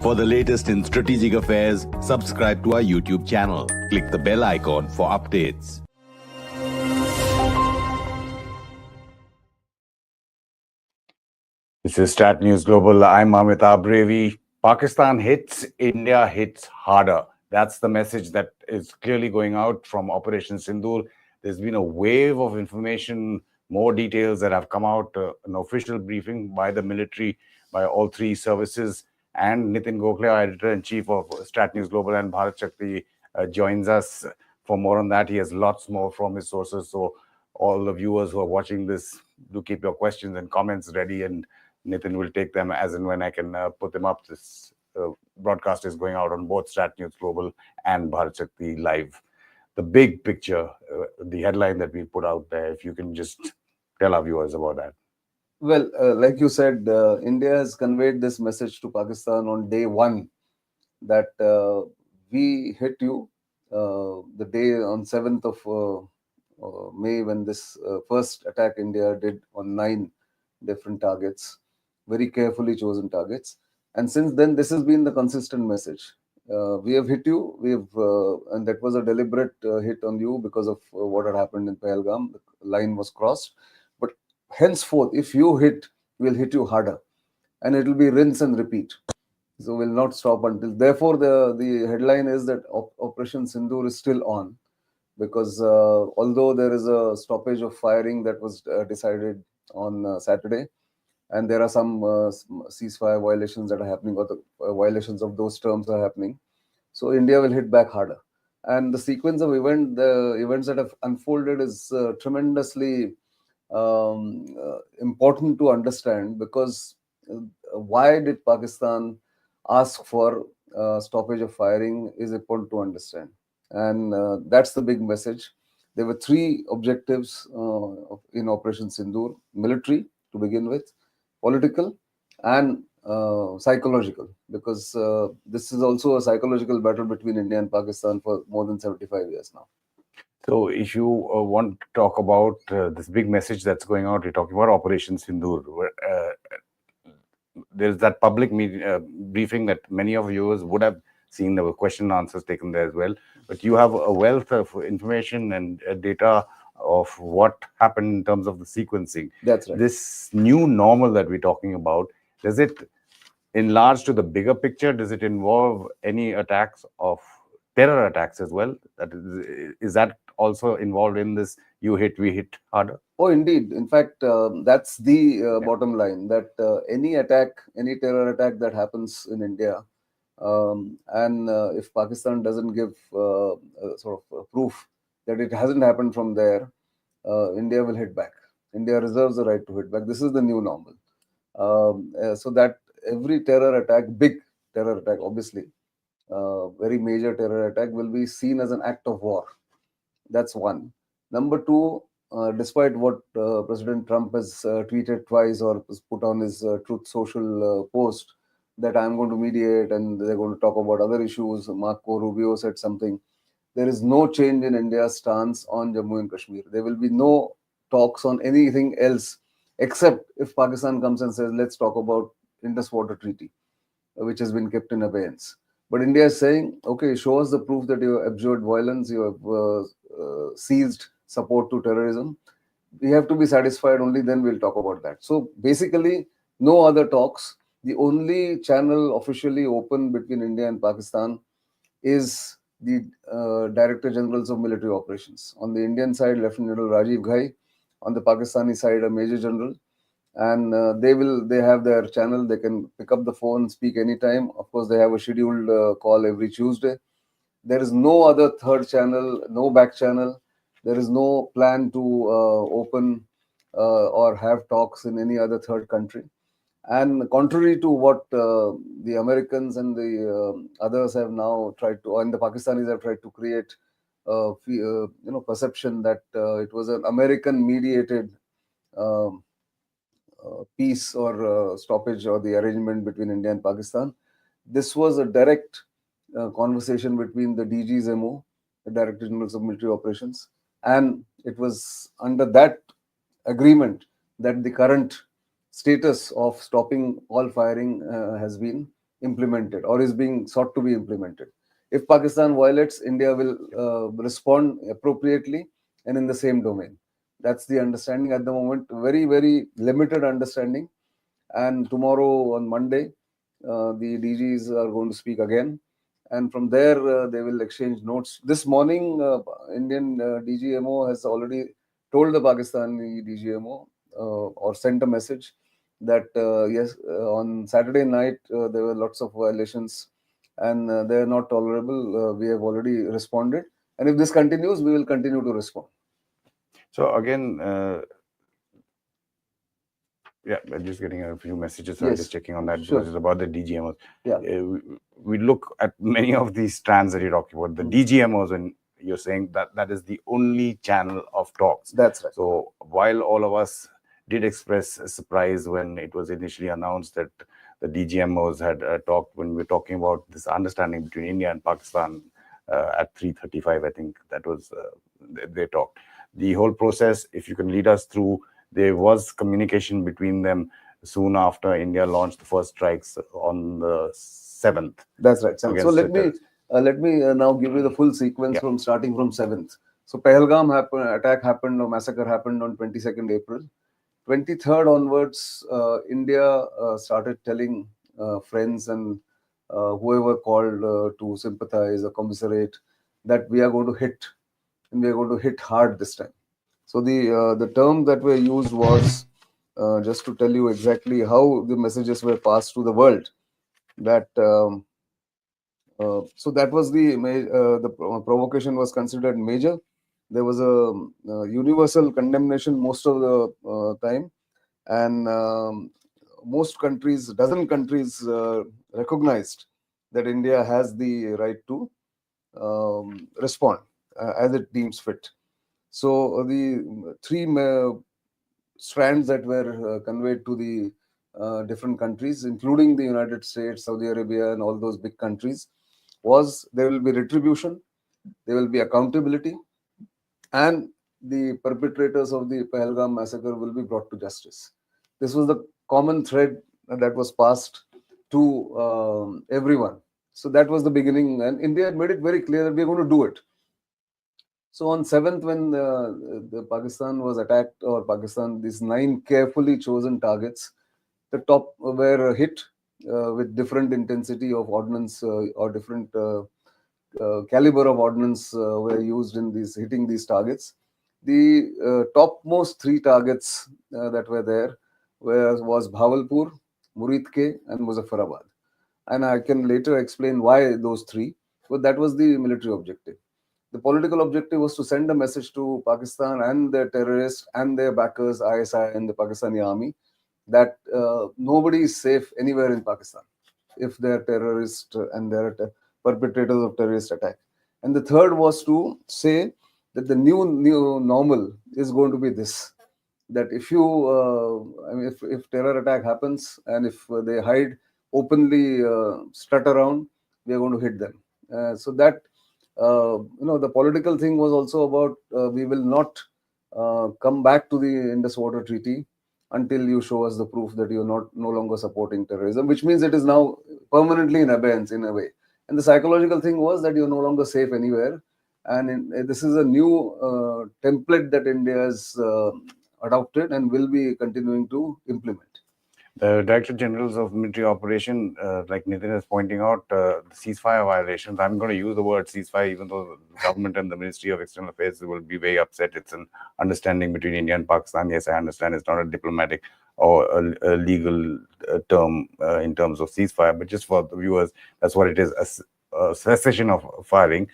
For the latest in strategic affairs, subscribe to our YouTube channel. Click the bell icon for updates. This is Stat News Global. I'm Amitabh Brevi. Pakistan hits, India hits harder. That's the message that is clearly going out from Operation Sindoor. There's been a wave of information, more details that have come out, an official briefing by the military, by all three services. And Nitin Gokhale, our editor-in-chief of Stat News Global and Bharat Shakti, joins us for more on that. He has lots more from his sources. So all the viewers who are watching this, do keep your questions and comments ready, and Nitin will take them as and when I can put them up. This broadcast is going out on both Stat News Global and Bharat Shakti Live. The big picture, the headline that we put out there, if you can just tell our viewers about that. Well, like you said, India has conveyed this message to Pakistan on day one that we hit you the day on 7th of May when this first attack India did on 9 different targets, very carefully chosen targets. And since then, this has been the consistent message. We have hit you, and that was a deliberate hit on you because of what had happened in Pahalgam. The line was crossed. But henceforth, if you hit, we'll hit you harder. And it will be rinse and repeat. So we'll not stop until. Therefore, the headline is that Operation Sindoor is still on, because although there is a stoppage of firing that was decided on Saturday, and there are some ceasefire violations that are happening, or the violations of those terms are happening, so India will hit back harder. And the sequence of the events that have unfolded is tremendously important to understand, because why did Pakistan ask for stoppage of firing is important to understand. And that's the big message. There were 3 objectives in Operation Sindoor: military to begin with, political, and psychological, because this is also a psychological battle between India and Pakistan for more than 75 years now. So if you want to talk about this big message that's going out, you're talking about Operation Sindoor. There's that public media, briefing that many of viewers would have seen. There were question and answers taken there as well. But you have a wealth of information and data of what happened in terms of the sequencing. That's right. This new normal that we're talking about, does it enlarge to the bigger picture? Does it involve any attacks of terror attacks as well? Is that also involved in this you hit, we hit harder? Oh, indeed. In fact, that's the bottom line, that any attack, any terror attack that happens in India, and if Pakistan doesn't give sort of proof that it hasn't happened from there, India will hit back. India reserves the right to hit back. This is the new normal. So that every terror attack, big terror attack, obviously, very major terror attack, will be seen as an act of war. That's one. Number two, despite what President Trump has tweeted twice or put on his Truth Social post, that I'm going to mediate and they're going to talk about other issues. Marco Rubio said something. There is no change in India's stance on Jammu and Kashmir. There will be no talks on anything else, except if Pakistan comes and says, let's talk about Indus Water Treaty, which has been kept in abeyance. But India is saying, okay, show us the proof that you have abjured violence, you have ceased support to terrorism. We have to be satisfied, only then we'll talk about that. So basically, no other talks. The only channel officially open between India and Pakistan is the Director Generals of Military Operations. On the Indian side, Lieutenant General Rajiv Ghai. On the Pakistani side, a Major General. And they have their channel. They can pick up the phone, speak anytime. Of course, they have a scheduled call every Tuesday. There is no other third channel, no back channel. There is no plan to open or have talks in any other third country. And contrary to what the Americans and the others have now tried to, and the Pakistanis have tried to create, perception that it was an American-mediated peace or stoppage or the arrangement between India and Pakistan. This was a direct conversation between the DG's MO, the Director Generals of Military Operations, and it was under that agreement that the current status of stopping all firing has been implemented or is being sought to be implemented. If Pakistan violates, India will respond appropriately and in the same domain. That's the understanding at the moment. Very, very limited understanding. And tomorrow on Monday, the DGs are going to speak again. And from there, they will exchange notes. This morning, Indian DGMO has already told the Pakistani DGMO or sent a message that yes, on Saturday night there were lots of violations and they are not tolerable. We have already responded, and if this continues, we will continue to respond. So again, yeah, I'm just getting a few messages. So I'm Yes. just checking on that Sure. because it's about the DGMOs. Yeah. We look at many of these strands that you're talking about. The DGMOs, and you're saying that that is the only channel of talks. That's right. So while all of us did express a surprise when it was initially announced that the DGMOs had talked, when we were talking about this understanding between India and Pakistan at 3:35, I think that was they talked. The whole process, if you can lead us through, there was communication between them soon after India launched the first strikes on the 7th. That's right. So let me now give you the full sequence from starting from 7th. So Pahalgam attack happened or massacre happened on 22nd April. 23rd onwards, India started telling friends and whoever called to sympathize or commiserate that we are going to hit, and we are going to hit hard this time. So the term that were used was, just to tell you exactly how the messages were passed to the world, that so that was the provocation was considered major. There was a universal condemnation most of the time, and most countries, dozen countries, recognized that India has the right to respond as it deems fit. So the three strands that were conveyed to the different countries, including the United States, Saudi Arabia, and all those big countries, was there will be retribution, there will be accountability, and the perpetrators of the Pahalgam massacre will be brought to justice. This was the common thread that was passed to everyone. So that was the beginning, and India had made it very clear that we are going to do it. So on 7th, when the Pakistan was attacked, or Pakistan, these 9 carefully chosen targets, the top were hit with different intensity of ordnance or different caliber of ordnance were used in hitting these targets. The topmost 3 targets that were there was Bhavalpur, Muridke, and Muzaffarabad. And I can later explain why those 3, but that was the military objective. The political objective was to send a message to Pakistan and their terrorists and their backers, ISI and the Pakistani army, that nobody is safe anywhere in Pakistan if they're terrorists and they're perpetrators of terrorist attack. And the third was to say that the new normal is going to be this, that if you, if terror attack happens and if they hide openly, strut around, we are going to hit them. So that, the political thing was also about we will not come back to the Indus Water Treaty until you show us the proof that you're no longer supporting terrorism, which means it is now permanently in abeyance in a way. And the psychological thing was that you're no longer safe anywhere. And this is a new template that India has adopted and will be continuing to implement. The Director Generals of Military Operation, like Nitin is pointing out, the ceasefire violations. I'm going to use the word ceasefire, even though the government and the Ministry of External Affairs will be very upset. It's an understanding between India and Pakistan. Yes, I understand it's not a diplomatic or a legal term in terms of ceasefire, but just for the viewers, that's what it is, a cessation of firing.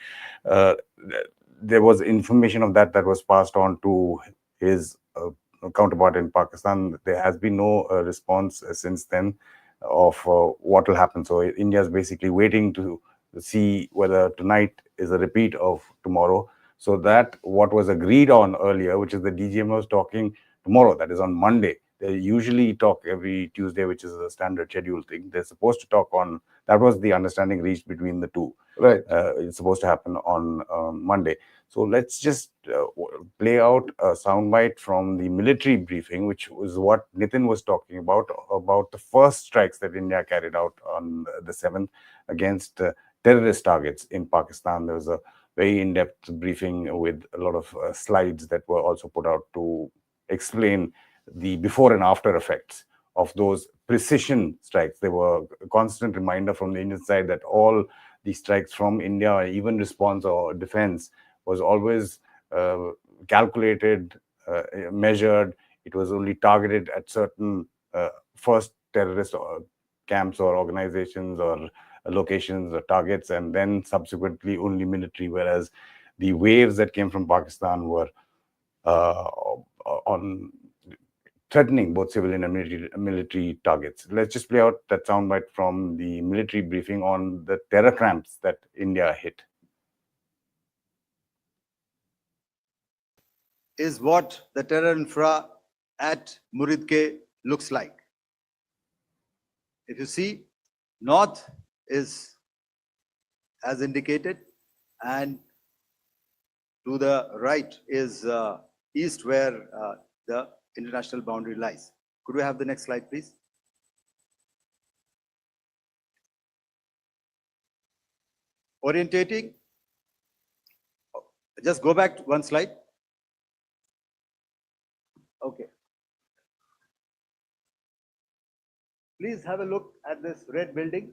There was information of that was passed on to his counterpart in Pakistan. There has been no response since then of what will happen. So India is basically waiting to see whether tonight is a repeat of tomorrow. So that what was agreed on earlier, which is the DGMOs talking tomorrow, that is on Monday. They usually talk every Tuesday, which is a standard schedule thing. They're supposed to talk on That was the understanding reached between the two. Right. It's supposed to happen on Monday. So let's just play out a soundbite from the military briefing, which was what Nitin was talking about the first strikes that India carried out on the 7th against terrorist targets in Pakistan. There was a very in-depth briefing with a lot of slides that were also put out to explain the before and after effects of those precision strikes. There were a constant reminder from the Indian side that all the strikes from India, even response or defense, was always calculated, measured. It was only targeted at certain first terrorist camps or organizations or locations or targets, and then subsequently only military, whereas the waves that came from Pakistan were on threatening both civilian and military targets. Let's just play out that soundbite from the military briefing on the terror cramps that India hit. Is what the terror infra at Muridke looks like. If you see, north is as indicated, and to the right is east, where the international boundary lies. Could we have the next slide, please? Orientating. Just go back one slide. Okay. Please have a look at this red building,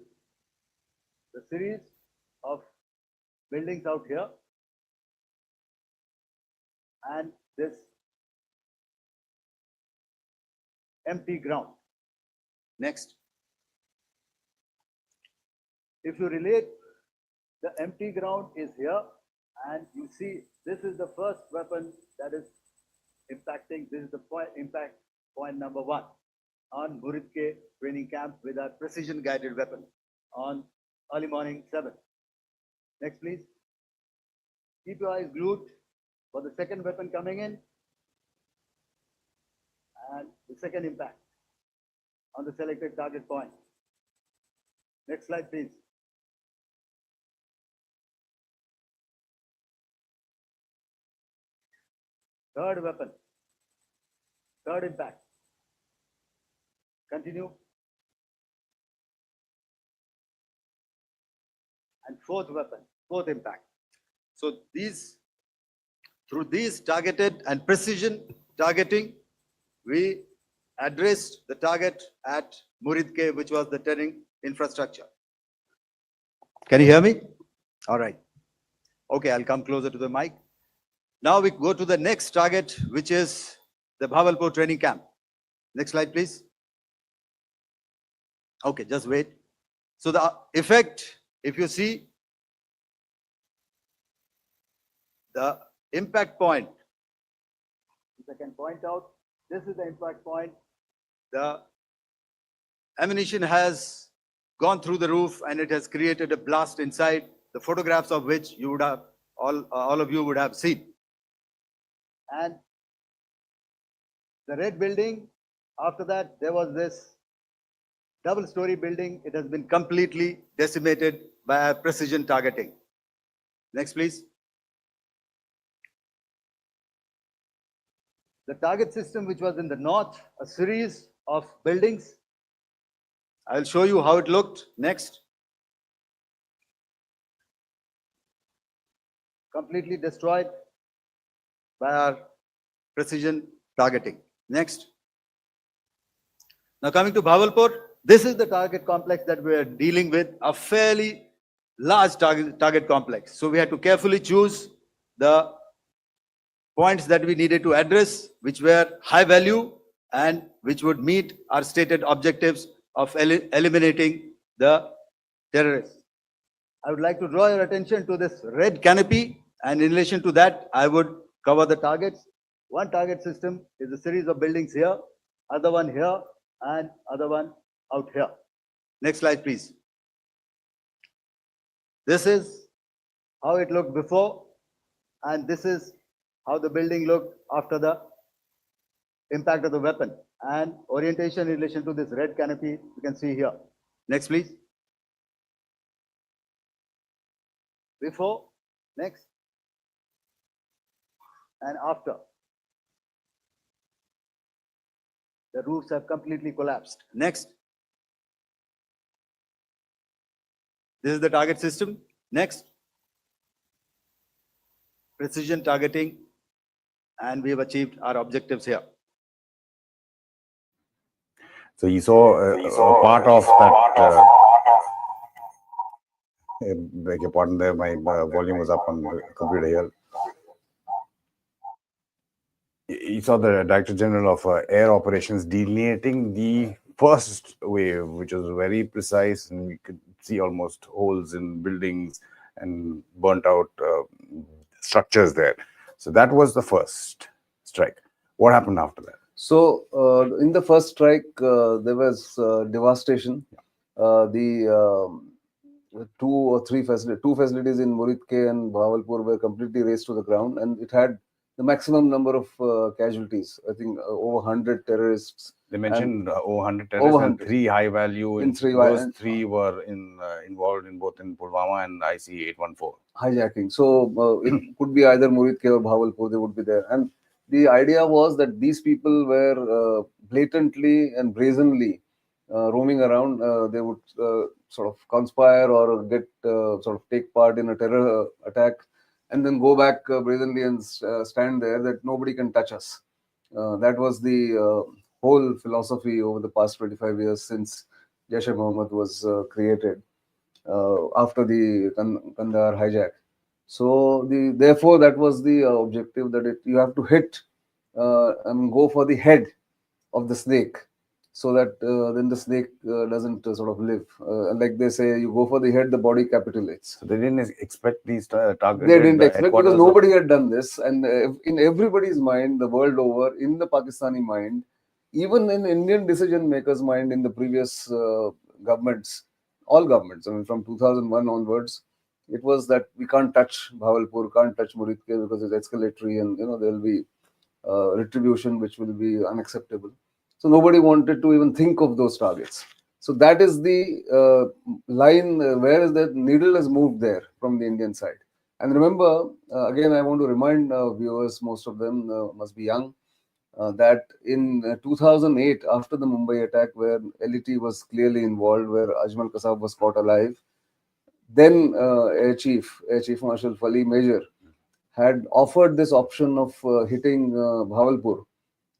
the series of buildings out here, and this empty ground. Next. If you relate, the empty ground is here, and you see this is the first weapon that is impacting. This is the impact point number 1 on Muridke training camp with our precision guided weapon on early morning 7. Next, please. Keep your eyes glued for the second weapon coming in and the second impact on the selected target point. Next slide, please. Third weapon, third impact. Continue. And fourth weapon, fourth impact. So through these targeted and precision targeting, we addressed the target at Muridke, which was the terrain infrastructure. Can you hear me? All right. Okay, I'll come closer to the mic. Now we go to the next target, which is the Bhavalpur training camp. Next slide, please. Okay, just wait. So the effect, if you see, the impact point, if I can point out, this is the impact point. The ammunition has gone through the roof and it has created a blast inside, the photographs of which you would have, all of you would have seen. And the red building, after that, there was this double-story building. It has been completely decimated by precision targeting. Next, please. The target system, which was in the north, a series of buildings. I'll show you how it looked. Next. Completely destroyed by our precision targeting. Next. Now coming to Bhavalpur, this is the target complex that we are dealing with, a fairly large target complex. So we had to carefully choose the points that we needed to address, which were high value and which would meet our stated objectives of eliminating the terrorists. I would like to draw your attention to this red canopy, and in relation to that, I would cover the targets. One target system is a series of buildings here, other one here, and other one out here. Next slide, please. This is how it looked before, and this is how the building looked after the impact of the weapon. And orientation in relation to this red canopy, you can see here. Next, please. before, next, and after. The roofs have completely collapsed. Next. This is the target system. Next. Precision targeting, and we have achieved our objectives here. So you saw a part of that. Beg your pardon there, my volume was up on the computer here. You saw the Director General of Air Operations delineating the first wave, which was very precise, and we could see almost holes in buildings and burnt out structures there. So that was the first strike. What happened after that? So in the first strike, there was devastation. Two facilities in Muridke and Bahawalpur were completely razed to the ground, and it had the maximum number of casualties. I think over 100 terrorists. They mentioned over 100 terrorists and 3 high value. Those 3 were involved in both in Pulwama and IC 814 hijacking. So it could be either Muridke or Bahawalpur. They would be there, and the idea was that these people were blatantly and brazenly roaming around. They would sort of conspire or get sort of take part in a terror attack, and then go back brazenly and stand there that nobody can touch us. That was the whole philosophy over the past 25 years since Jaish-e-Mohammed was created after the Kandahar hijack. So therefore that was the objective, that you have to hit and go for the head of the snake, so that then the snake doesn't sort of live. Like they say, you go for the head, the body capitulates. So they didn't expect these targets. They didn't expect, because nobody had done this. And in everybody's mind, the world over, in the Pakistani mind, even in Indian decision makers' mind in the previous governments, all governments, I mean, from 2001 onwards, it was that we can't touch Bahawalpur, can't touch Muridke because it's escalatory, and there will be retribution which will be unacceptable. So nobody wanted to even think of those targets. So that is the line where is that needle has moved there from the Indian side. And remember, again, I want to remind viewers, most of them must be young, that in 2008, after the Mumbai attack, where LET was clearly involved, where Ajmal Kasab was caught alive, then Air Chief Marshal Fali Major had offered this option of hitting Bahawalpur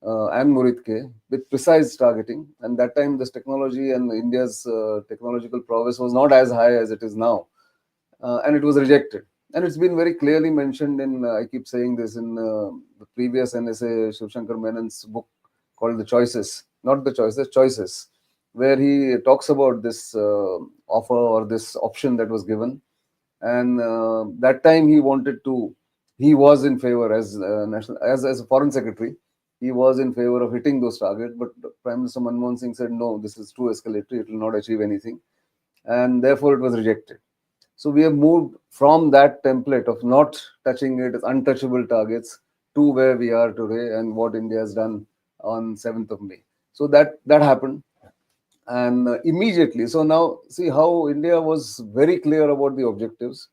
and Muridke with precise targeting. And that time, this technology and India's technological prowess was not as high as it is now. And it was rejected. And it's been very clearly mentioned in, I keep saying this, in the previous NSA Shiv Shankar Menon's book called The Choices, not The Choices, Choices, where he talks about this offer or this option that was given. And that time he was in favor as a foreign secretary. He was in favor of hitting those targets, but Prime Minister Manmohan Singh said, no, this is too escalatory, it will not achieve anything. And therefore it was rejected. So we have moved from that template of not touching it as untouchable targets to where we are today and what India has done on 7th of May. So that happened. And immediately, so now see how India was very clear about the objectives.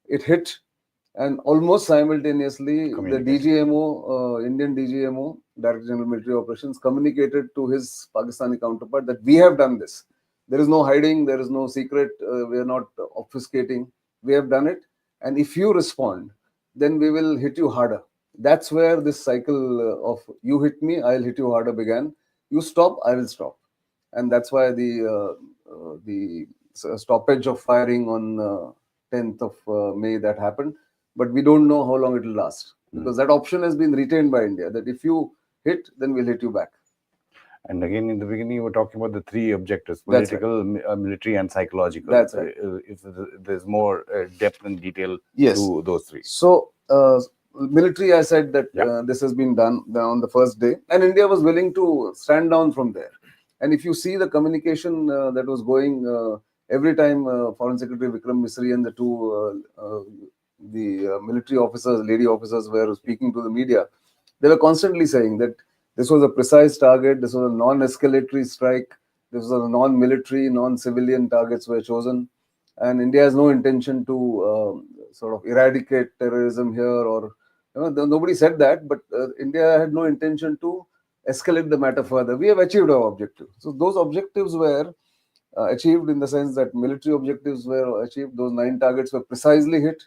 It hit, and almost simultaneously, the DGMO, Indian DGMO, Director General Military Operations, communicated to his Pakistani counterpart that we have done this. There is no hiding, there is no secret, we are not obfuscating. We have done it. And if you respond, then we will hit you harder. That's where this cycle of you hit me, I'll hit you harder began. You stop, I will stop. And that's why the stoppage of firing on 10th of May that happened. But we don't know how long it will last, because that option has been retained by India, that if you hit, then we'll hit you back. And again, in the beginning, you were talking about the 3 objectives: political, military, and psychological. That's right. If there's more depth and detail to those 3. So, military, I said that this has been done on the first day, and India was willing to stand down from there. And if you see the communication that was going every time, Foreign Secretary Vikram Misri and the 2 military officers, lady officers, were speaking to the media, they were constantly saying that this was a precise target, this was a non-escalatory strike, this was a non-military, non-civilian targets were chosen, and India has no intention to sort of eradicate terrorism here, or nobody said that, but India had no intention to escalate the matter further. We have achieved our objective. So those objectives were achieved in the sense that military objectives were achieved. Those 9 targets were precisely hit.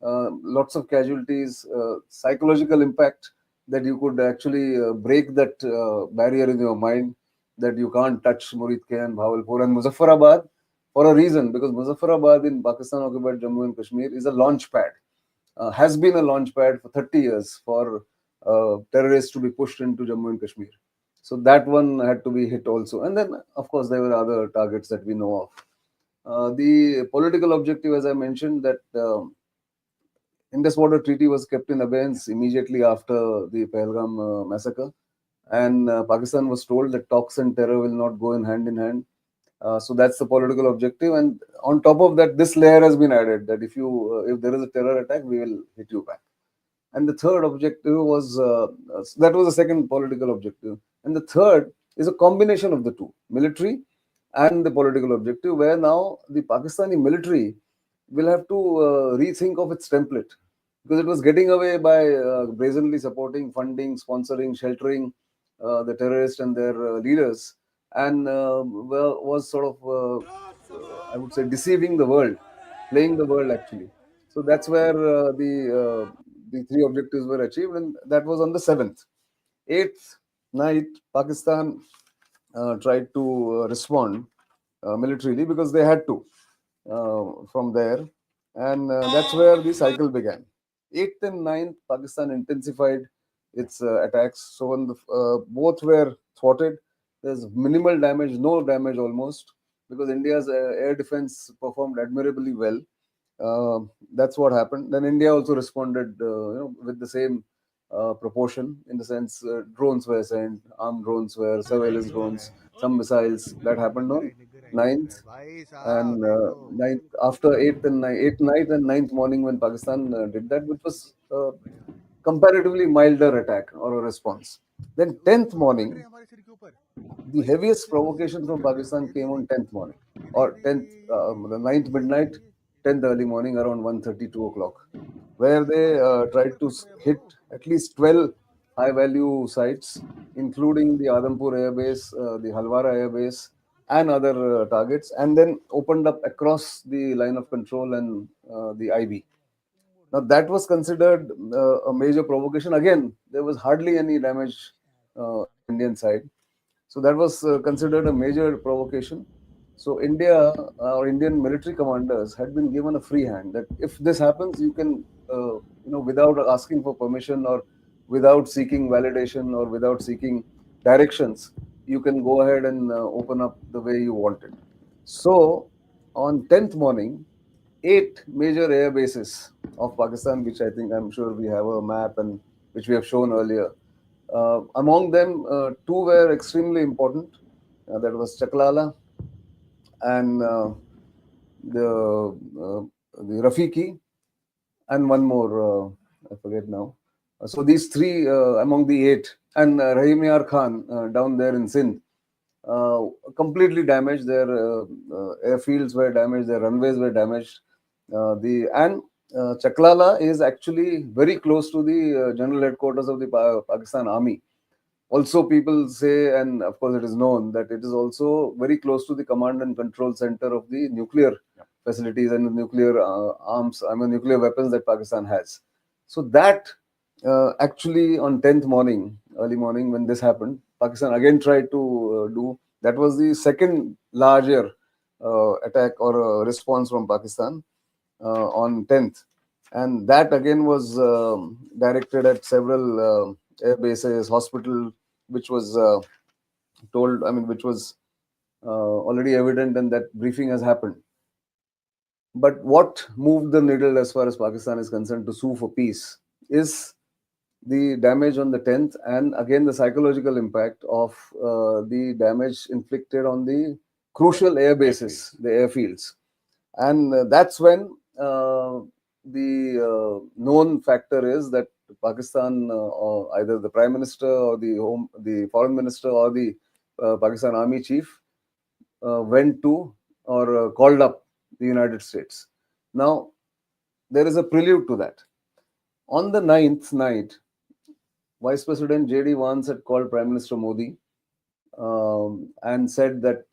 Lots of casualties, psychological impact, that you could actually break that barrier in your mind that you can't touch Murid Khan, Bahawalpur and Muzaffarabad for a reason, because Muzaffarabad in Pakistan occupied Jammu and Kashmir is a launch pad, has been a launch pad for 30 years for terrorists to be pushed into Jammu and Kashmir. So that one had to be hit also. And then, of course, there were other targets that we know of. The political objective, as I mentioned, that Indus Water Treaty was kept in abeyance immediately after the Pahalgam massacre. And Pakistan was told that talks and terror will not go in hand. So that's the political objective. And on top of that, this layer has been added, that if there is a terror attack, we will hit you back. And the third objective was, that was the second political objective. And the third is a combination of the two, military and the political objective, where now the Pakistani military will have to rethink of its template, because it was getting away by brazenly supporting, funding, sponsoring, sheltering the terrorists and their leaders, and was sort of, I would say, deceiving the world, playing the world actually. So that's where the 3 objectives were achieved, and that was on the 7th. 8th night, Pakistan tried to respond militarily, because they had to from there, and that's where the cycle began. 8th and 9th, Pakistan intensified its attacks. So when both were thwarted, there's minimal damage, no damage almost, because India's air defense performed admirably well. That's what happened. Then India also responded, with the same proportion, in the sense drones were sent, armed drones were, surveillance drones, some missiles. That happened on 9th. And 9th, after 8th and 8th night and 9th morning, when Pakistan did that, which was comparatively milder attack or a response. Then 10th morning, the heaviest provocation from Pakistan came on 10th morning, or 10th, the 9th midnight, 10th early morning, around 1:30, 2 o'clock, where they tried to hit at least 12 high-value sites, including the Adampur airbase, the Halwara airbase, and other targets, and then opened up across the line of control and the IB. Now, that was considered a major provocation. Again, there was hardly any damage Indian side. So that was considered a major provocation. So India or Indian military commanders had been given a free hand, that if this happens, you can, without asking for permission, or without seeking validation, or without seeking directions, you can go ahead and open up the way you wanted. So on 10th morning, 8 major air bases of Pakistan, which I think, I'm sure we have a map, and which we have shown earlier. Among them, 2 were extremely important. That was Chaklala and the Rafiki, and one more, I forget now. So these 3 among the 8, and Rahim Yar Khan down there in Sindh, completely damaged. Their airfields were damaged, their runways were damaged. Chaklala is actually very close to the general headquarters of the Pakistan Army. Also, people say, and of course it is known, that it is also very close to the command and control center of the nuclear facilities and the nuclear nuclear weapons that Pakistan has. So that actually on 10th morning, early morning, when this happened, Pakistan again tried to do. That was the second larger attack or response from Pakistan on 10th. And that again was directed at several air bases, hospital, which was which was already evident, and that briefing has happened. But what moved the needle as far as Pakistan is concerned to sue for peace is the damage on the 10th, and again the psychological impact of the damage inflicted on the crucial air bases, the airfields. And that's when the known factor is that Pakistan, or either the Prime Minister or the Foreign Minister or the Pakistan Army Chief went to or called up the United States. Now, there is a prelude to that. On the 9th night, Vice President J.D. Vance had called Prime Minister Modi and said that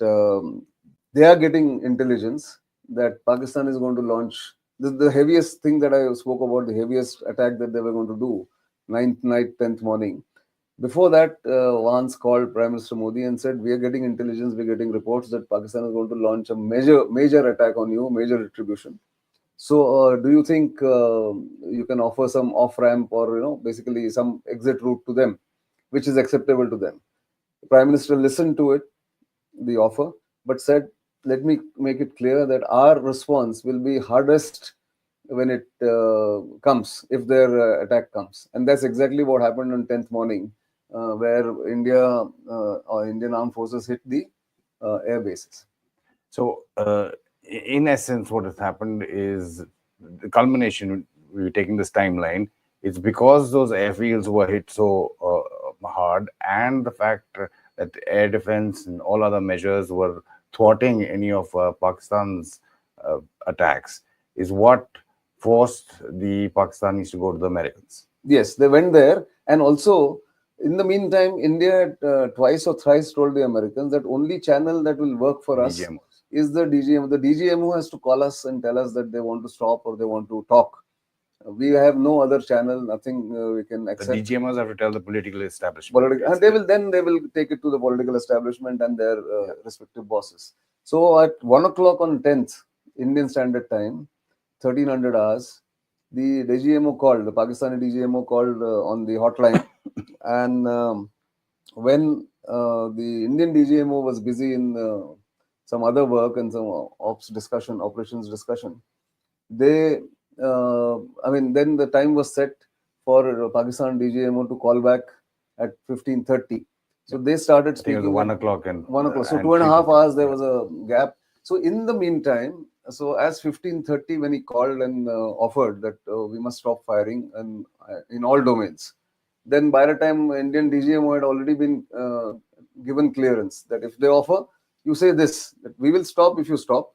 they are getting intelligence that Pakistan is going to launch the heaviest thing that I spoke about, the heaviest attack that they were going to do, 9th night, 10th morning. Before that, Vance called Prime Minister Modi and said, we are getting intelligence, we're getting reports that Pakistan is going to launch a major attack on you, major retribution. So, do you think you can offer some off-ramp or, basically some exit route to them, which is acceptable to them? The Prime Minister listened to it, the offer, but said, let me make it clear that our response will be hardest when it comes, if their attack comes. And that's exactly what happened on 10th morning, where India or Indian Armed Forces hit the air bases. So, in essence, what has happened is the culmination, we're taking this timeline, it's because those airfields were hit so hard, and the fact that air defense and all other measures were thwarting any of Pakistan's attacks, is what forced the Pakistanis to go to the Americans. Yes, they went there. And also, in the meantime, India had twice or thrice told the Americans that only channel that will work for us DGMOs. is the DGMO. The DGMO has to call us and tell us that they want to stop or they want to talk. We have no other channel, nothing we can The accept. DGMOs have to tell the political establishment. And they will take it to the political establishment and their respective bosses. So at 1 o'clock on 10th Indian Standard Time, 1300 hours, the DGMO called, the Pakistani DGMO called on the hotline. And when the Indian DGMO was busy in some other work and some operations discussion, they, then the time was set for Pakistan DGMO to call back at 15:30. So they started I think it speaking was 1 at o'clock and 1 o'clock. So and 2.5 hours there yeah. was a gap. So in the meantime, so as 15:30 when he called and offered that we must stop firing and in all domains, then by the time Indian DGMO had already been given clearance that if they offer, you say this, that we will stop if you stop,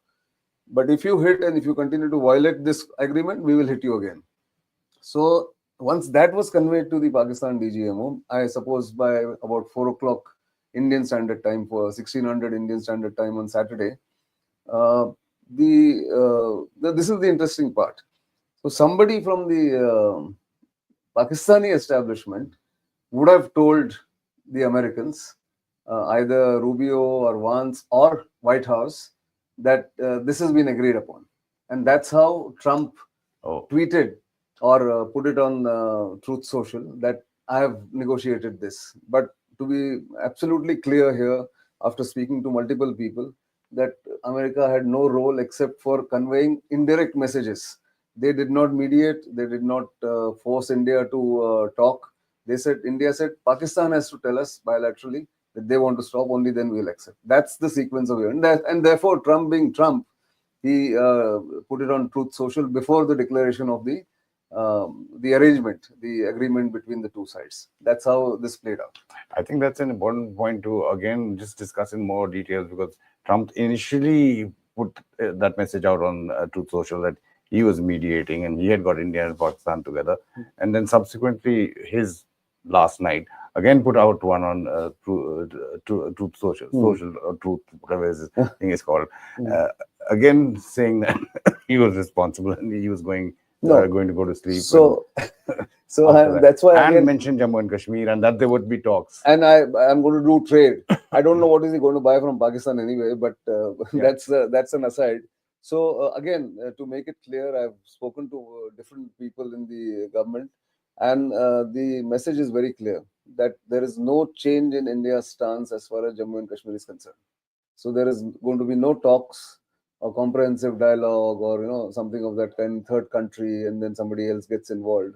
but if you hit and if you continue to violate this agreement, we will hit you again. So once that was conveyed to the Pakistan DGMO, I suppose by about 4 o'clock Indian Standard Time, for 1600 Indian Standard Time on Saturday, this is the interesting part. So somebody from the Pakistani establishment would have told the Americans, either Rubio or Vance or White House, that this has been agreed upon. And that's how Trump tweeted or put it on Truth Social that I have negotiated this. But to be absolutely clear here, after speaking to multiple people, that America had no role except for conveying indirect messages. They did not mediate. They did not force India to talk. They said, India said, Pakistan has to tell us bilaterally that they want to stop, only then we'll accept. That's the sequence of events. And therefore, Trump being Trump, he put it on Truth Social before the declaration of the arrangement, the agreement between the two sides. That's how this played out. I think that's an important point to, again, just discuss in more details, because Trump initially put that message out on Truth Social that he was mediating and he had got India and Pakistan together. And then subsequently, his last night, again put out one on Truth Social, Social or Truth, whatever his thing is called. Again, saying that he was responsible and he was going to go to sleep. So that's why and mentioned Jammu and Kashmir and that there would be talks. And I'm going to do trade. I don't know what is he going to buy from Pakistan anyway, but that's an aside. So again, to make it clear, I've spoken to different people in the government, and the message is very clear that there is no change in India's stance as far as Jammu and Kashmir is concerned. So there is going to be no talks or comprehensive dialogue or something of that kind, third country, and then somebody else gets involved.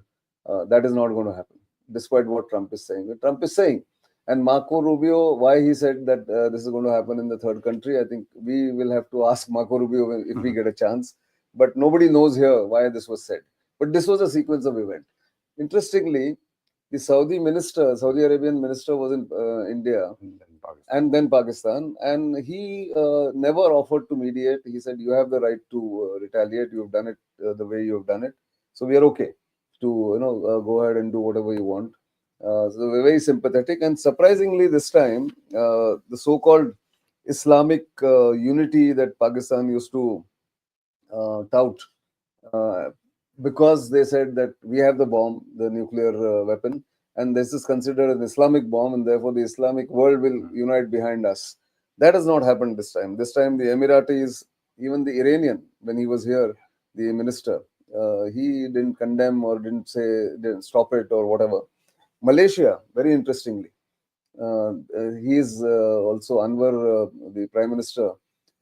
That is not going to happen, despite what Trump is saying. But Trump is saying, and Marco Rubio, why he said that this is going to happen in the third country, I think we will have to ask Marco Rubio if we get a chance. But nobody knows here why this was said. But this was a sequence of events. Interestingly, the Saudi Arabian minister was in India, and then Pakistan, and he never offered to mediate. He said, "You have the right to retaliate. You have done it the way you have done it, so we are okay to go ahead and do whatever you want." So we're very sympathetic, and surprisingly, this time the so-called Islamic unity that Pakistan used to tout, uh, because they said that we have the bomb, the nuclear weapon, and this is considered an Islamic bomb, and therefore the Islamic world will unite behind us. That has not happened this time. This time, the Emiratis, even the Iranian, when he was here, the minister, he didn't condemn or didn't stop it or whatever. Malaysia, very interestingly, he is also Anwar, the Prime Minister,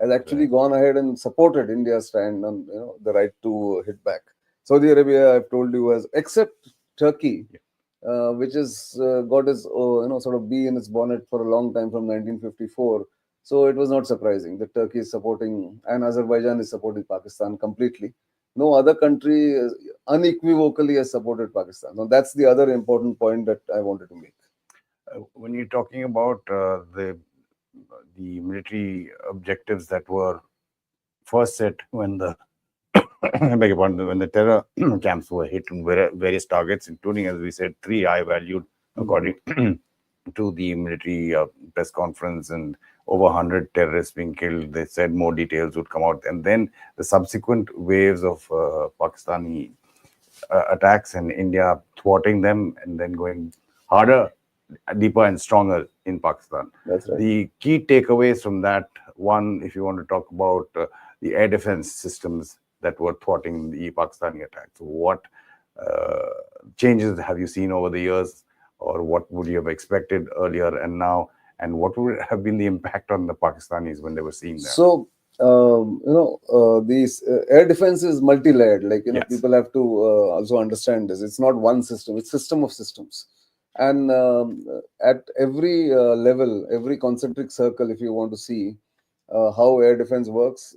has actually gone ahead and supported India's stand on the right to hit back. Saudi Arabia, I've told you, has except Turkey, which has got its sort of bee in its bonnet for a long time from 1954. So it was not surprising that Turkey is supporting and Azerbaijan is supporting Pakistan completely. No other country unequivocally has supported Pakistan. Now that's the other important point that I wanted to make. When you're talking about the military objectives that were first set when the I beg your pardon, when the terror camps were hit on various targets, including, as we said, 3 high-valued, according to the military press conference, and over 100 terrorists being killed. They said more details would come out. And then the subsequent waves of Pakistani attacks and India thwarting them and then going harder, deeper and stronger in Pakistan. That's right. The key takeaways from that, one, if you want to talk about the air defense systems that were thwarting the Pakistani attacks, what changes have you seen over the years, or what would you have expected earlier and now, and what would have been the impact on the Pakistanis when they were seeing that? So, these air defense is multi-layered. Like, Yes. people have to also understand this. It's not one system, it's system of systems. And at every level, every concentric circle, if you want to see how air defense works,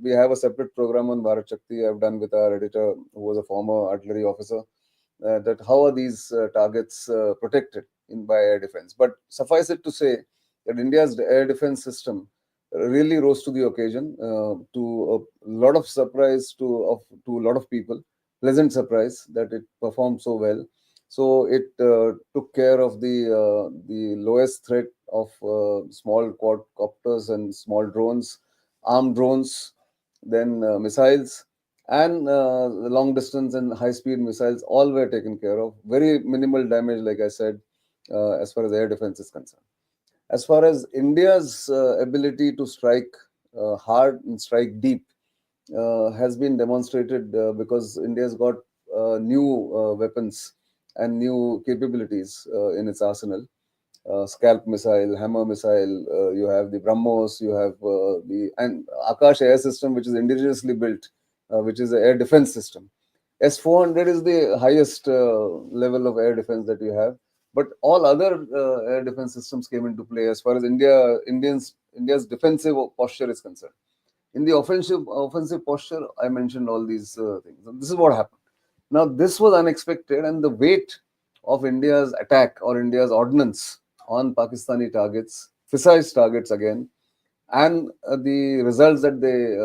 we have a separate program on Bharat Shakti I've done with our editor, who was a former artillery officer, that how are these targets protected by air defense. But suffice it to say that India's air defense system really rose to the occasion, to a lot of surprise to a lot of people, pleasant surprise that it performed so well. So it took care of the lowest threat of small quadcopters and small drones, armed drones, then missiles, and the long distance and high speed missiles. All were taken care of. Very minimal damage, like I said, as far as air defense is concerned. As far as India's ability to strike hard and strike deep has been demonstrated, because India's got new weapons and new capabilities in its arsenal. Scalp missile, hammer missile, you have the BrahMos, you have and Akash air system, which is indigenously built, which is an air defense system. S-400 is the highest level of air defense that you have. But all other air defense systems came into play as far as India's defensive posture is concerned. In the offensive posture, I mentioned all these things. This is what happened. Now, this was unexpected, and the weight of India's attack or India's ordnance on Pakistani targets, precise targets again, and the results that they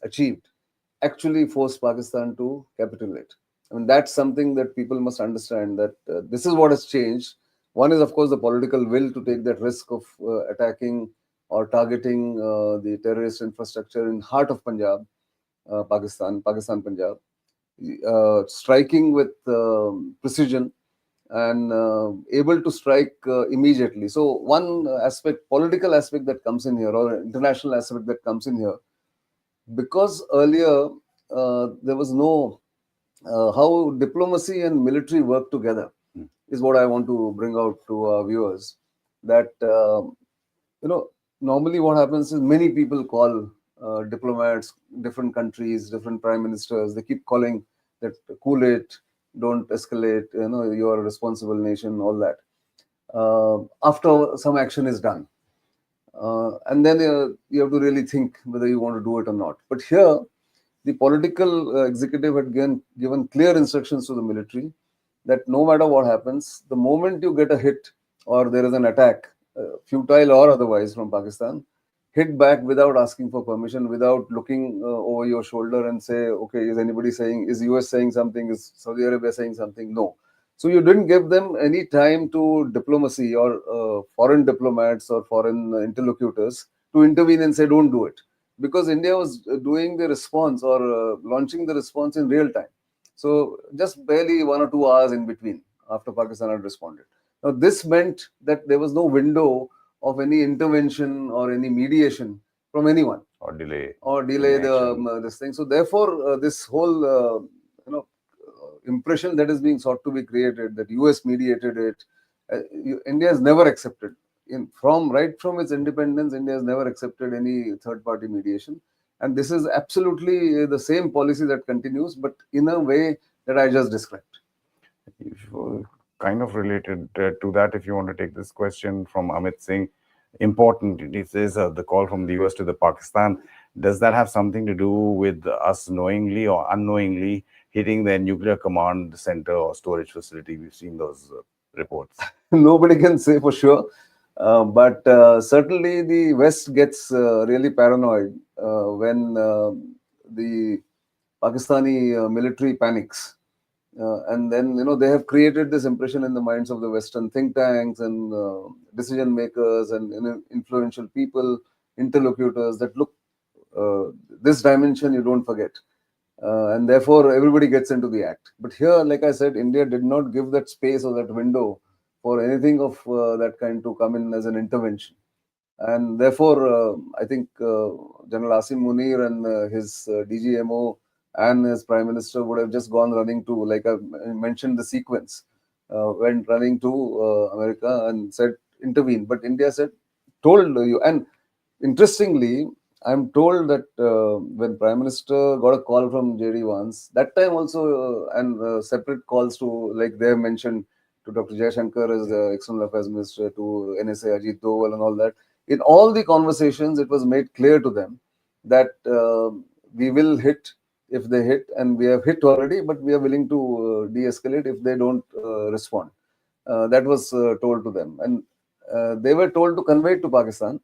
achieved actually forced Pakistan to capitulate. I mean, that's something that people must understand, that this is what has changed. One is, of course, the political will to take that risk of attacking or targeting the terrorist infrastructure in heart of Punjab, Pakistan, Punjab, striking with precision and able to strike immediately. So one aspect, political aspect that comes in here, or international aspect that comes in here, because earlier there was no how diplomacy and military work together is what I want to bring out to our viewers. That normally what happens is many people call diplomats, different countries, different prime ministers. They keep calling that cool it, don't escalate. You are a responsible nation, all that. After some action is done, and then you have to really think whether you want to do it or not. But here, the political executive had given clear instructions to the military that no matter what happens, the moment you get a hit or there is an attack, futile or otherwise, from Pakistan, hit back without asking for permission, without looking over your shoulder and say, okay, is anybody saying, is US saying something, is Saudi Arabia saying something? No. So you didn't give them any time to diplomacy or foreign diplomats or foreign interlocutors to intervene and say, don't do it. Because India was doing the response or launching the response in real time. So just barely 1 or 2 hours in between after Pakistan had responded. Now, this meant that there was no window of any intervention or any mediation from anyone, Or delay this thing. So therefore, this whole impression that is being sought to be created, that US mediated it, India has never accepted. Right from its independence, India has never accepted any third-party mediation, and this is absolutely the same policy that continues, but in a way that I just described. Kind of related to that, if you want to take this question from Amit Singh, important, it is the call from the US to the Pakistan. Does that have something to do with us knowingly or unknowingly hitting their nuclear command center or storage facility? We've seen those reports. Nobody can say for sure, but certainly the West gets really paranoid when the Pakistani military panics. And then, they have created this impression in the minds of the Western think tanks and decision makers and influential people, interlocutors, that look, this dimension you don't forget. And therefore, everybody gets into the act. But here, like I said, India did not give that space or that window for anything of that kind to come in as an intervention. And therefore, I think General Asim Munir and his DGMO and his Prime Minister would have just gone running to, like I mentioned the sequence, went running to America and said, intervene. But India told you. And interestingly, I'm told that when Prime Minister got a call from JD Vance, that time also, and separate calls to, like they have mentioned, to Dr. Jaishankar as the External Affairs Minister, to NSA Ajit Doval and all that. In all the conversations, it was made clear to them that we will hit if they hit, and we have hit already, but we are willing to de-escalate if they don't respond. That was told to them. And they were told to convey it to Pakistan.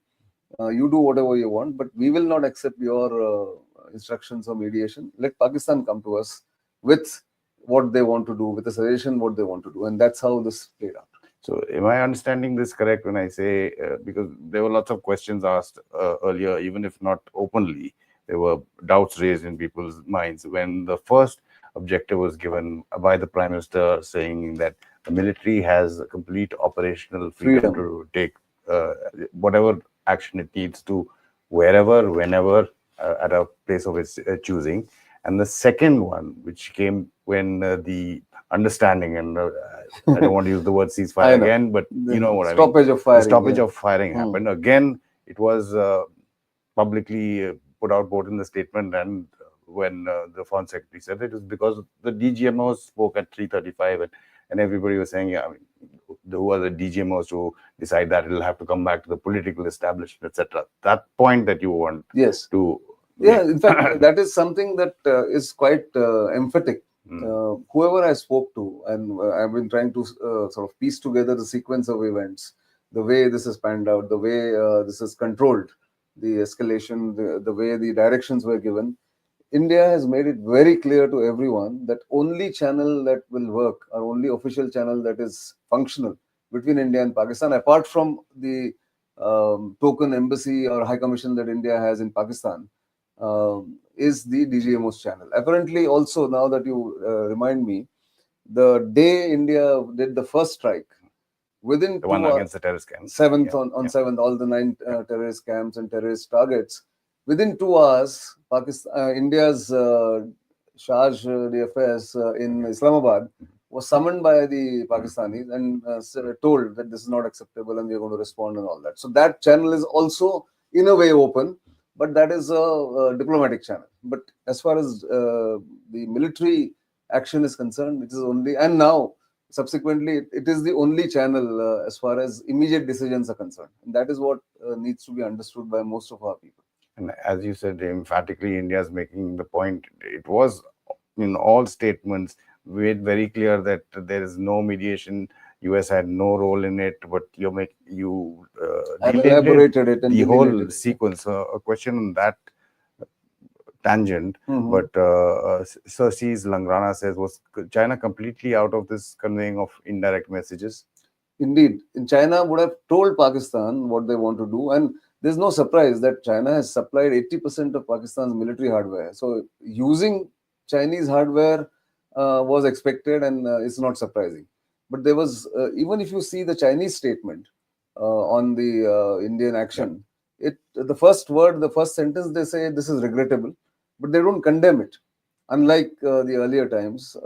You do whatever you want, but we will not accept your instructions or mediation. Let Pakistan come to us with what they want to do, with a suggestion what they want to do. And that's how this played out. So am I understanding this correct when I say, because there were lots of questions asked earlier, even if not openly, there were doubts raised in people's minds when the first objective was given by the Prime Minister, saying that the military has complete operational freedom to take whatever action it needs to, wherever, whenever, at a place of its choosing. And the second one, which came when the understanding, and I don't want to use the word ceasefire again, but you know what I mean. Stoppage of firing. The stoppage of firing happened. Again, it was publicly put out both in the statement and when the Foreign Secretary said it was because the DGMOs spoke at 3:35 and everybody was saying, yeah, I mean, who are the DGMOs to decide that? It'll have to come back to the political establishment, etc. That point that you want to... Yeah, in fact, that is something that is quite emphatic. Whoever I spoke to, and I've been trying to sort of piece together the sequence of events, the way this has panned out, the way this is controlled, the escalation, the way the directions were given. India has made it very clear to everyone that only channel that will work, or only official channel that is functional between India and Pakistan, apart from the token embassy or high commission that India has in Pakistan, is the DGMO's channel. Apparently, also, now that you remind me, the day India did the first strike, within the one against the terrorist camps, 7th on 7th, all the 9 terrorist camps and terrorist targets, within 2 hours, India's charge d'affaires in Islamabad was summoned by the Pakistanis and told that this is not acceptable and we are going to respond and all that. So that channel is also in a way open, but that is a diplomatic channel. But as far as the military action is concerned, it is only, and now subsequently, it is the only channel as far as immediate decisions are concerned. And that is what needs to be understood by most of our people. And as you said, emphatically, India is making the point. It was in all statements made very clear that there is no mediation. US had no role in it, but you Elaborated it and the delineated whole it. sequence. A question on that tangent, Mhm. but Sir C's Langrana says, was China completely out of this conveying of indirect messages? Indeed, in China would have told Pakistan what they want to do, and there's no surprise that China has supplied 80% of Pakistan's military hardware. So using Chinese hardware was expected, and it's not surprising. But there was, even if you see the Chinese statement on the Indian action, the first word, the first sentence, they say this is regrettable, but they don't condemn it. Unlike the earlier times,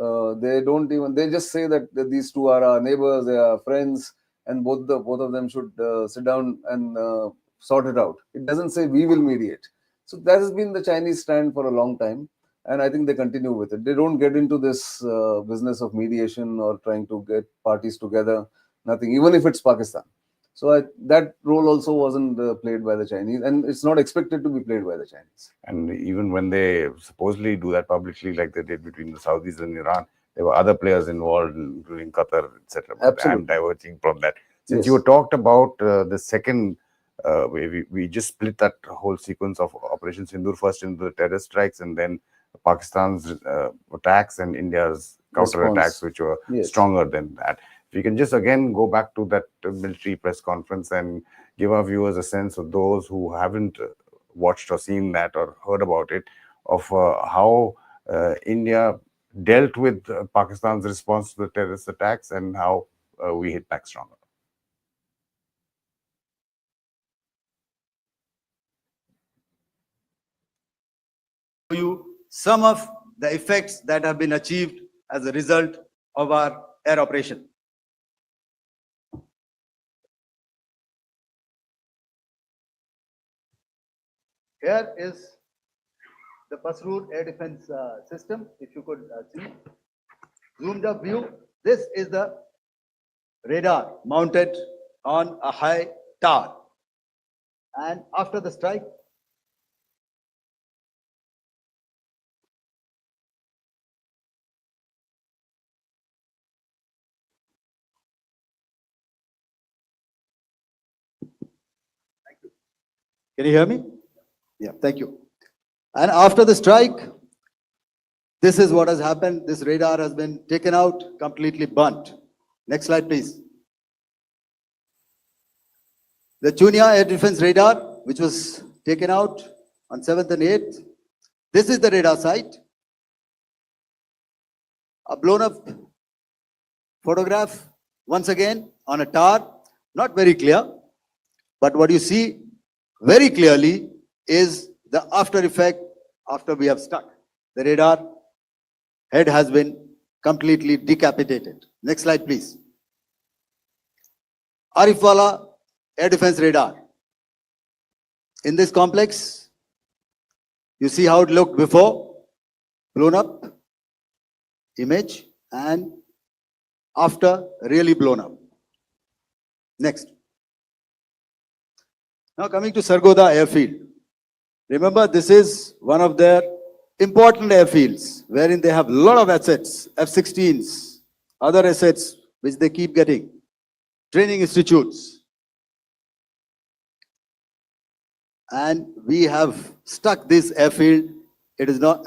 they just say that these two are our neighbors, they are friends, and both of them should sit down and sort it out. It doesn't say we will mediate. So that has been the Chinese stand for a long time, and I think they continue with it. They don't get into this business of mediation or trying to get parties together. Nothing, even if it's Pakistan. So that role also wasn't played by the Chinese, and it's not expected to be played by the Chinese. And even when they supposedly do that publicly, like they did between the Saudis and Iran, there were other players involved, including Qatar, etc. I'm diverging from that. Since you talked about the second, we just split that whole sequence of Operation Sindoor first into the terrorist strikes, and then Pakistan's attacks and India's counter-attacks, which were stronger than that. If you can just again go back to that military press conference and give our viewers a sense of those who haven't watched or seen that or heard about it, of how India dealt with Pakistan's response to the terrorist attacks and how we hit back stronger. You some of the effects that have been achieved as a result of our air operation. Here is the Pasroor air defense system. If you could see, zoomed up view. This is the radar mounted on a high tower. And after the strike, can you hear me? Yeah, thank you. And after the strike, this is what has happened. This radar has been taken out, completely burnt. Next slide, please. The Chunia air defense radar, which was taken out on 7th and 8th. This is the radar site. A blown up photograph, once again, on a tower. Not very clear, but what you see very clearly is the after effect after we have stuck. The radar head has been completely decapitated. Next slide, please. Arifwala air defense radar. In this complex, you see how it looked before, blown up image, and after really blown up. Next. Now coming to Sargodha airfield. Remember, this is one of their important airfields wherein they have a lot of assets, F-16s, other assets which they keep getting, training institutes. And we have stuck this airfield. It is not,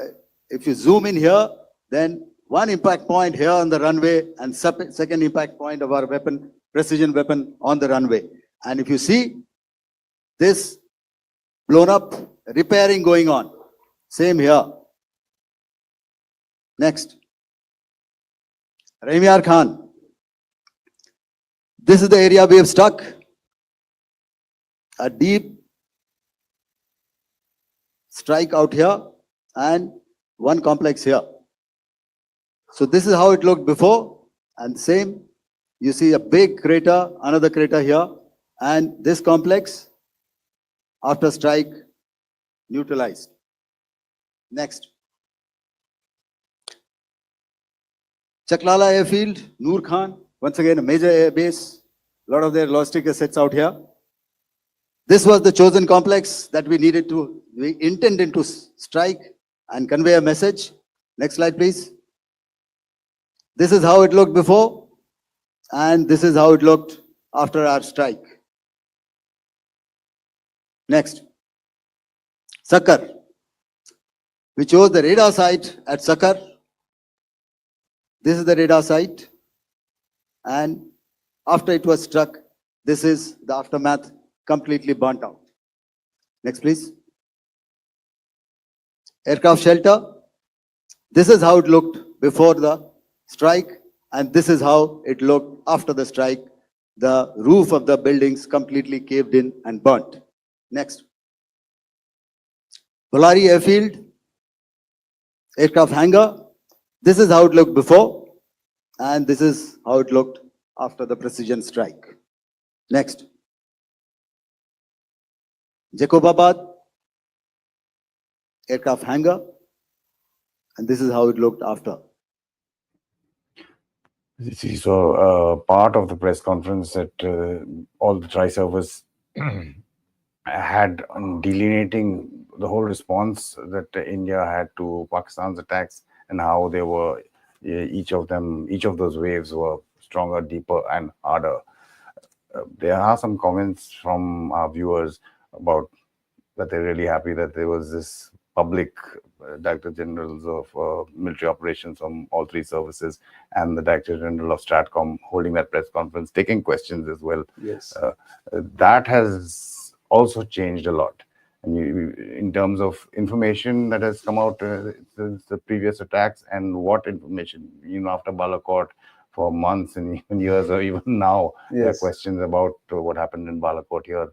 if you zoom in here, then one impact point here on the runway and second impact point of our weapon, precision weapon on the runway. And if you see this blown up, repairing going on. Same here. Next. Raimiar Khan. This is the area we have stuck. A deep strike out here and one complex here. So this is how it looked before, and same. You see a big crater, another crater here, and this complex after strike neutralized. Next. Chaklala airfield, Noor Khan, once again a major air base, a lot of their logistic assets out here. This was the chosen complex that we intended to strike and convey a message. Next slide, please. This is how it looked before, and this is how it looked after our strike. Next, Sakar. We chose the radar site at Sakar. This is the radar site, and after it was struck, this is the aftermath, completely burnt out. Next, please. Aircraft shelter. This is how it looked before the strike, and this is how it looked after the strike. The roof of the buildings completely caved in and burnt. Next. Polari Airfield, aircraft hangar. This is how it looked before, and this is how it looked after the precision strike. Next. Jacobabad, aircraft hangar, and this is how it looked after. See, so part of the press conference that all the tri-service had on delineating the whole response that India had to Pakistan's attacks and how they were, each of those waves were stronger, deeper, and harder. There are some comments from our viewers about that they're really happy that there was this public Director Generals of military operations from all three services and the Director General of Stratcom holding that press conference, taking questions as well. Yes. That has also changed a lot. And in terms of information that has come out since the previous attacks and what information, after Balakot for months and even years or even now, there are Yes. questions about what happened in Balakot here.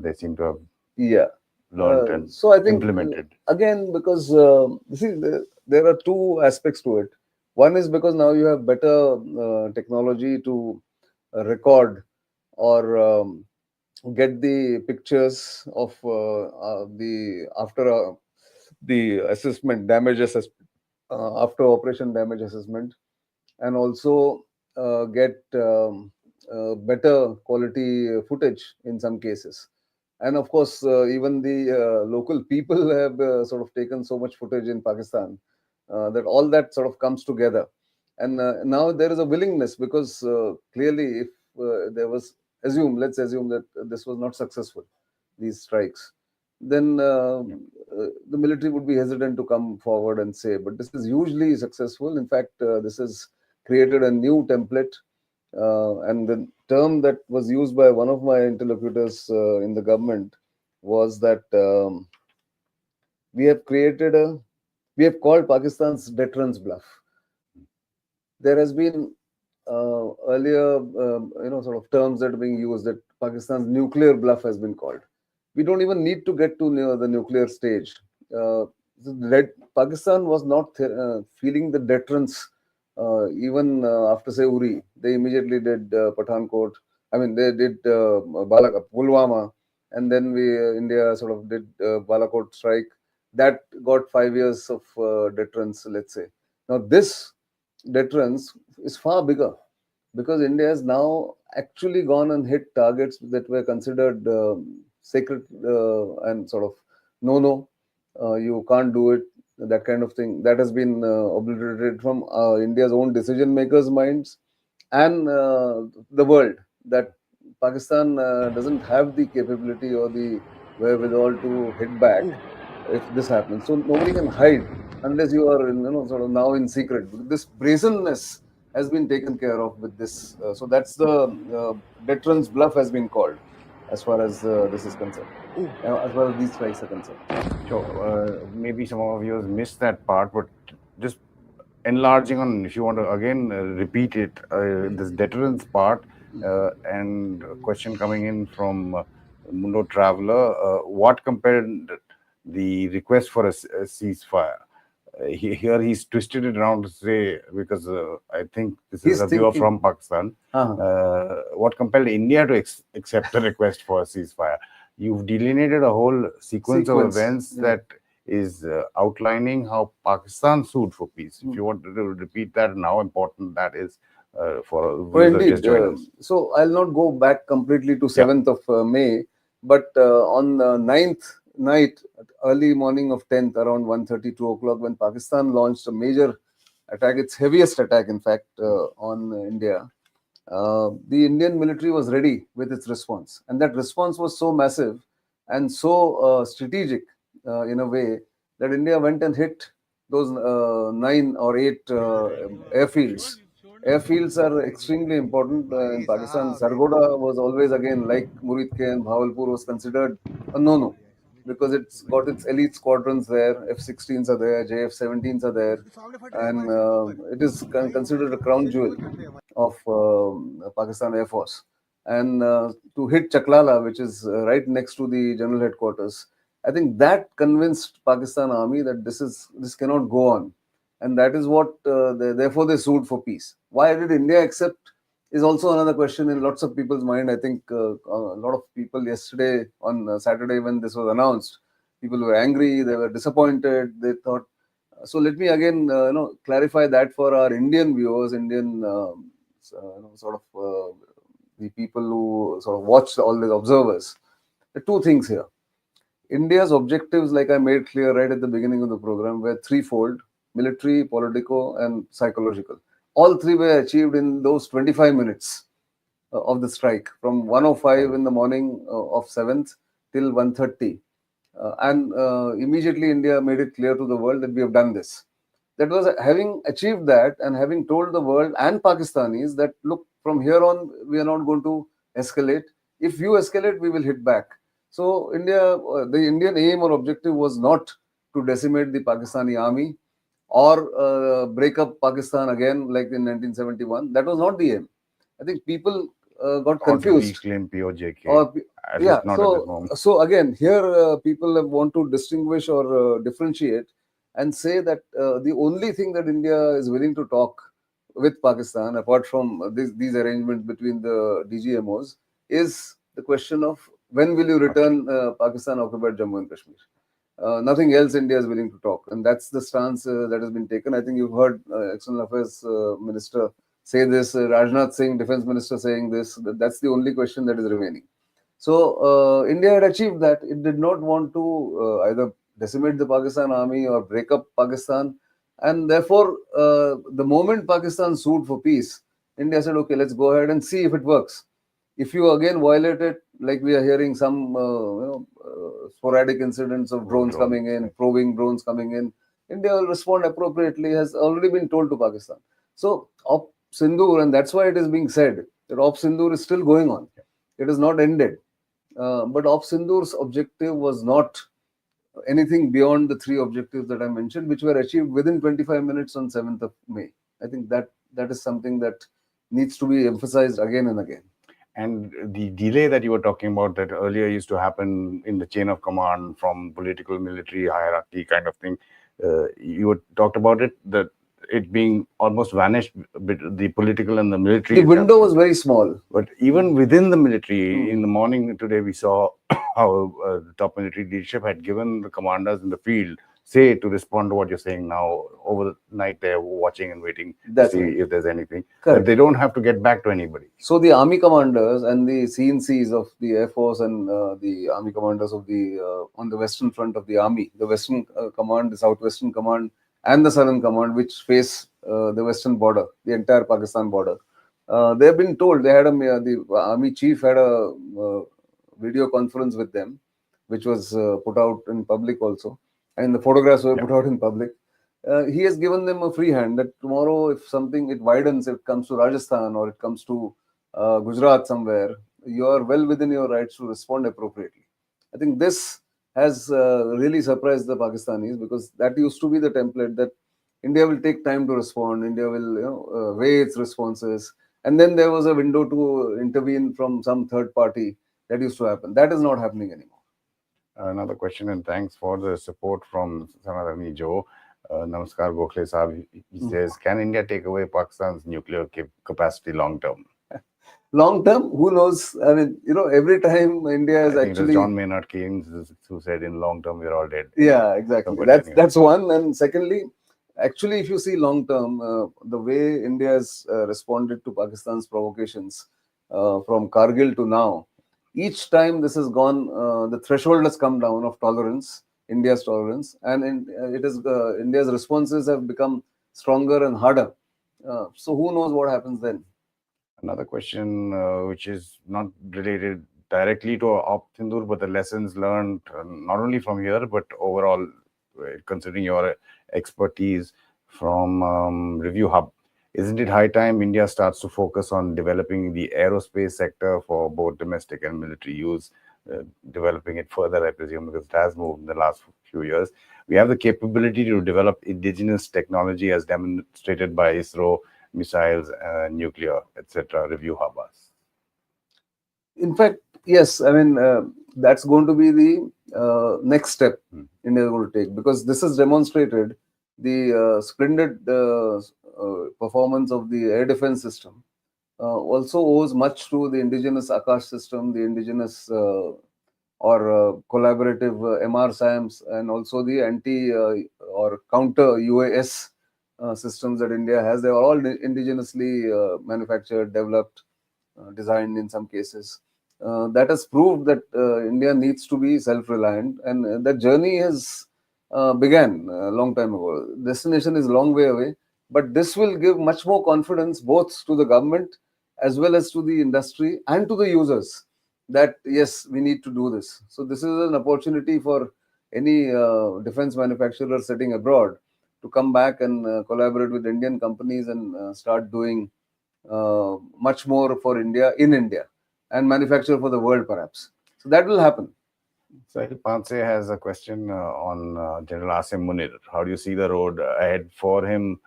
They seem to have Yeah. learned and So I think implemented. again, because there are two aspects to it. One is because now you have better technology to record or get the pictures of the after the assessment, damage assessment, after operation damage assessment, and also get better quality footage in some cases. And of course, even the local people have sort of taken so much footage in Pakistan that all that sort of comes together. And now there is a willingness because clearly, if there was let's assume that this was not successful, these strikes, then the military would be hesitant to come forward and say. But this is hugely successful. In fact, this has created a new template. And the term that was used by one of my interlocutors in the government was that we have called Pakistan's deterrence bluff. There has been earlier, sort of terms that are being used that Pakistan's nuclear bluff has been called. We don't even need to get to the nuclear stage. Pakistan was not feeling the deterrence even after, say, Uri. They immediately did Pathankot. I mean, they did Balakot, Pulwama, and then India sort of did Balakot strike. That got 5 years of deterrence, let's say. Now, this deterrence is far bigger because India has now actually gone and hit targets that were considered sacred and sort of no, you can't do it, that kind of thing. That has been obliterated from India's own decision makers' minds and the world, that Pakistan doesn't have the capability or the wherewithal to hit back if this happens. So nobody can hide unless you are sort of now in secret. This brazenness has been taken care of with this. So that's the deterrence bluff has been called as far as this is concerned, as far as these strikes are concerned. So maybe some of you missed that part, but just enlarging on, if you want to again repeat it, this deterrence part, and a question coming in from Mundo Traveler, what compared the request for a ceasefire? Here he's twisted it around to say, because I think this is a viewer from Pakistan, what compelled India to accept the request for a ceasefire? You've delineated a whole sequence of events that is outlining how Pakistan sued for peace. If you want to repeat that and how important that is for indeed. So I'll not go back completely to 7th of May, but on 9th night, early morning of 10th, around 1:30, 2 o'clock, when Pakistan launched a major attack, its heaviest attack, in fact, on India, the Indian military was ready with its response. And that response was so massive and so strategic in a way that India went and hit those 9 or 8 airfields. Airfields are extremely important in Pakistan. Sargodha was always, again, like Murid Ke and Bhavalpur, was considered a no-no because it's got its elite squadrons there. F-16s are there, JF-17s are there, and it is considered a crown jewel of Pakistan Air Force. And to hit Chaklala, which is right next to the general headquarters, I think that convinced Pakistan Army that this cannot go on, and that is what therefore they sued for peace. Why did India accept is also another question in lots of people's mind. I think a lot of people yesterday on Saturday, when this was announced, people were angry, they were disappointed, they thought. So let me again clarify that for our Indian viewers, Indian the people who sort of watch all these observers. There are two things here. India's objectives, like I made clear right at the beginning of the program, were threefold: military, political, and psychological. All three were achieved in those 25 minutes of the strike, from 1:05 in the morning of 7th till 1:30. And immediately India made it clear to the world that we have done this. That was having achieved that and having told the world and Pakistanis that, look, from here on, we are not going to escalate. If you escalate, we will hit back. So the Indian aim or objective was not to decimate the Pakistani army or break up Pakistan again like in 1971. That was not the aim. I think people got confused. Or reclaim POJK. Or, At yeah, least not at this moment. so again, here people want to distinguish or differentiate and say that the only thing that India is willing to talk with Pakistan, apart from these arrangements between the DGMOs, is the question of when will you return Pakistan occupied Jammu and Kashmir. Nothing else India is willing to talk, and that's the stance that has been taken. I think you've heard External Affairs Minister say this, Rajnath Singh, Defense Minister, saying this. That's the only question that is remaining. So India had achieved that. It did not want to either decimate the Pakistan army or break up Pakistan, and therefore the moment Pakistan sued for peace, India said, okay, let's go ahead and see if it works. If you again violate it, like we are hearing some sporadic incidents of drones coming in, probing drones coming in, India will respond appropriately, has already been told to Pakistan. So Op Sindoor, and that's why it is being said that Op Sindoor is still going on. It is not ended. But Op Sindoor's objective was not anything beyond the three objectives that I mentioned, which were achieved within 25 minutes on 7th of May. I think that is something that needs to be emphasized again and again. And the delay that you were talking about that earlier used to happen in the chain of command from political military hierarchy kind of thing. You talked about it, that it being almost vanished, the political and the military. The window was very small. But even within the military, in the morning today, we saw how the top military leadership had given the commanders in the field say to respond to what you're saying now. Overnight, they're watching and waiting to see if there's anything. But they don't have to get back to anybody. So the army commanders and the CNCs of the Air Force and the army commanders of the on the western front of the army, the Western Command, the Southwestern Command, and the Southern Command, which face the western border, the entire Pakistan border, they have been told. They had the army chief had a video conference with them, which was put out in public also, and the photographs were put out in public. He has given them a free hand that tomorrow, if something it widens, if it comes to Rajasthan or it comes to Gujarat somewhere, you are well within your rights to respond appropriately. I think this has really surprised the Pakistanis, because that used to be the template that India will take time to respond. India will weigh its responses, and then there was a window to intervene from some third party. That used to happen. That is not happening anymore. Another question, and thanks for the support from Sanadani Joe. Namaskar Gokhale Saab. He says, can India take away Pakistan's nuclear capacity long term? Long term, who knows? I mean, every time India is actually. John Maynard Keynes who said, in long term, we're all dead. Yeah, exactly. That's one. And secondly, actually, if you see long term, the way India has responded to Pakistan's provocations from Kargil to now, each time this has gone, the threshold has come down of tolerance, India's tolerance, and India's responses have become stronger and harder. So who knows what happens then? Another question, which is not related directly to Operation Sindoor, but the lessons learned not only from here, but overall, considering your expertise from Review Hub. Isn't it high time India starts to focus on developing the aerospace sector for both domestic and military use, developing it further, I presume, because it has moved in the last few years. We have the capability to develop indigenous technology as demonstrated by ISRO, missiles, nuclear, etc. Review Habas. In fact, yes. I mean, that's going to be the next step India is going to take, because this has demonstrated the splendid performance of the air defense system. Also owes much to the indigenous Akash system, the indigenous or collaborative MR SAMs, and also the anti or counter UAS systems that India has. They are all indigenously manufactured, developed, designed in some cases. That has proved that India needs to be self-reliant, and that journey has began a long time ago. Destination is a long way away, but this will give much more confidence both to the government as well as to the industry and to the users that yes, we need to do this. So this is an opportunity for any defense manufacturer sitting abroad to come back and collaborate with Indian companies and start doing much more for India in India and manufacture for the world, perhaps. So that will happen. Sahil Panse has a question on General Asim Munir. How do you see the road ahead for him?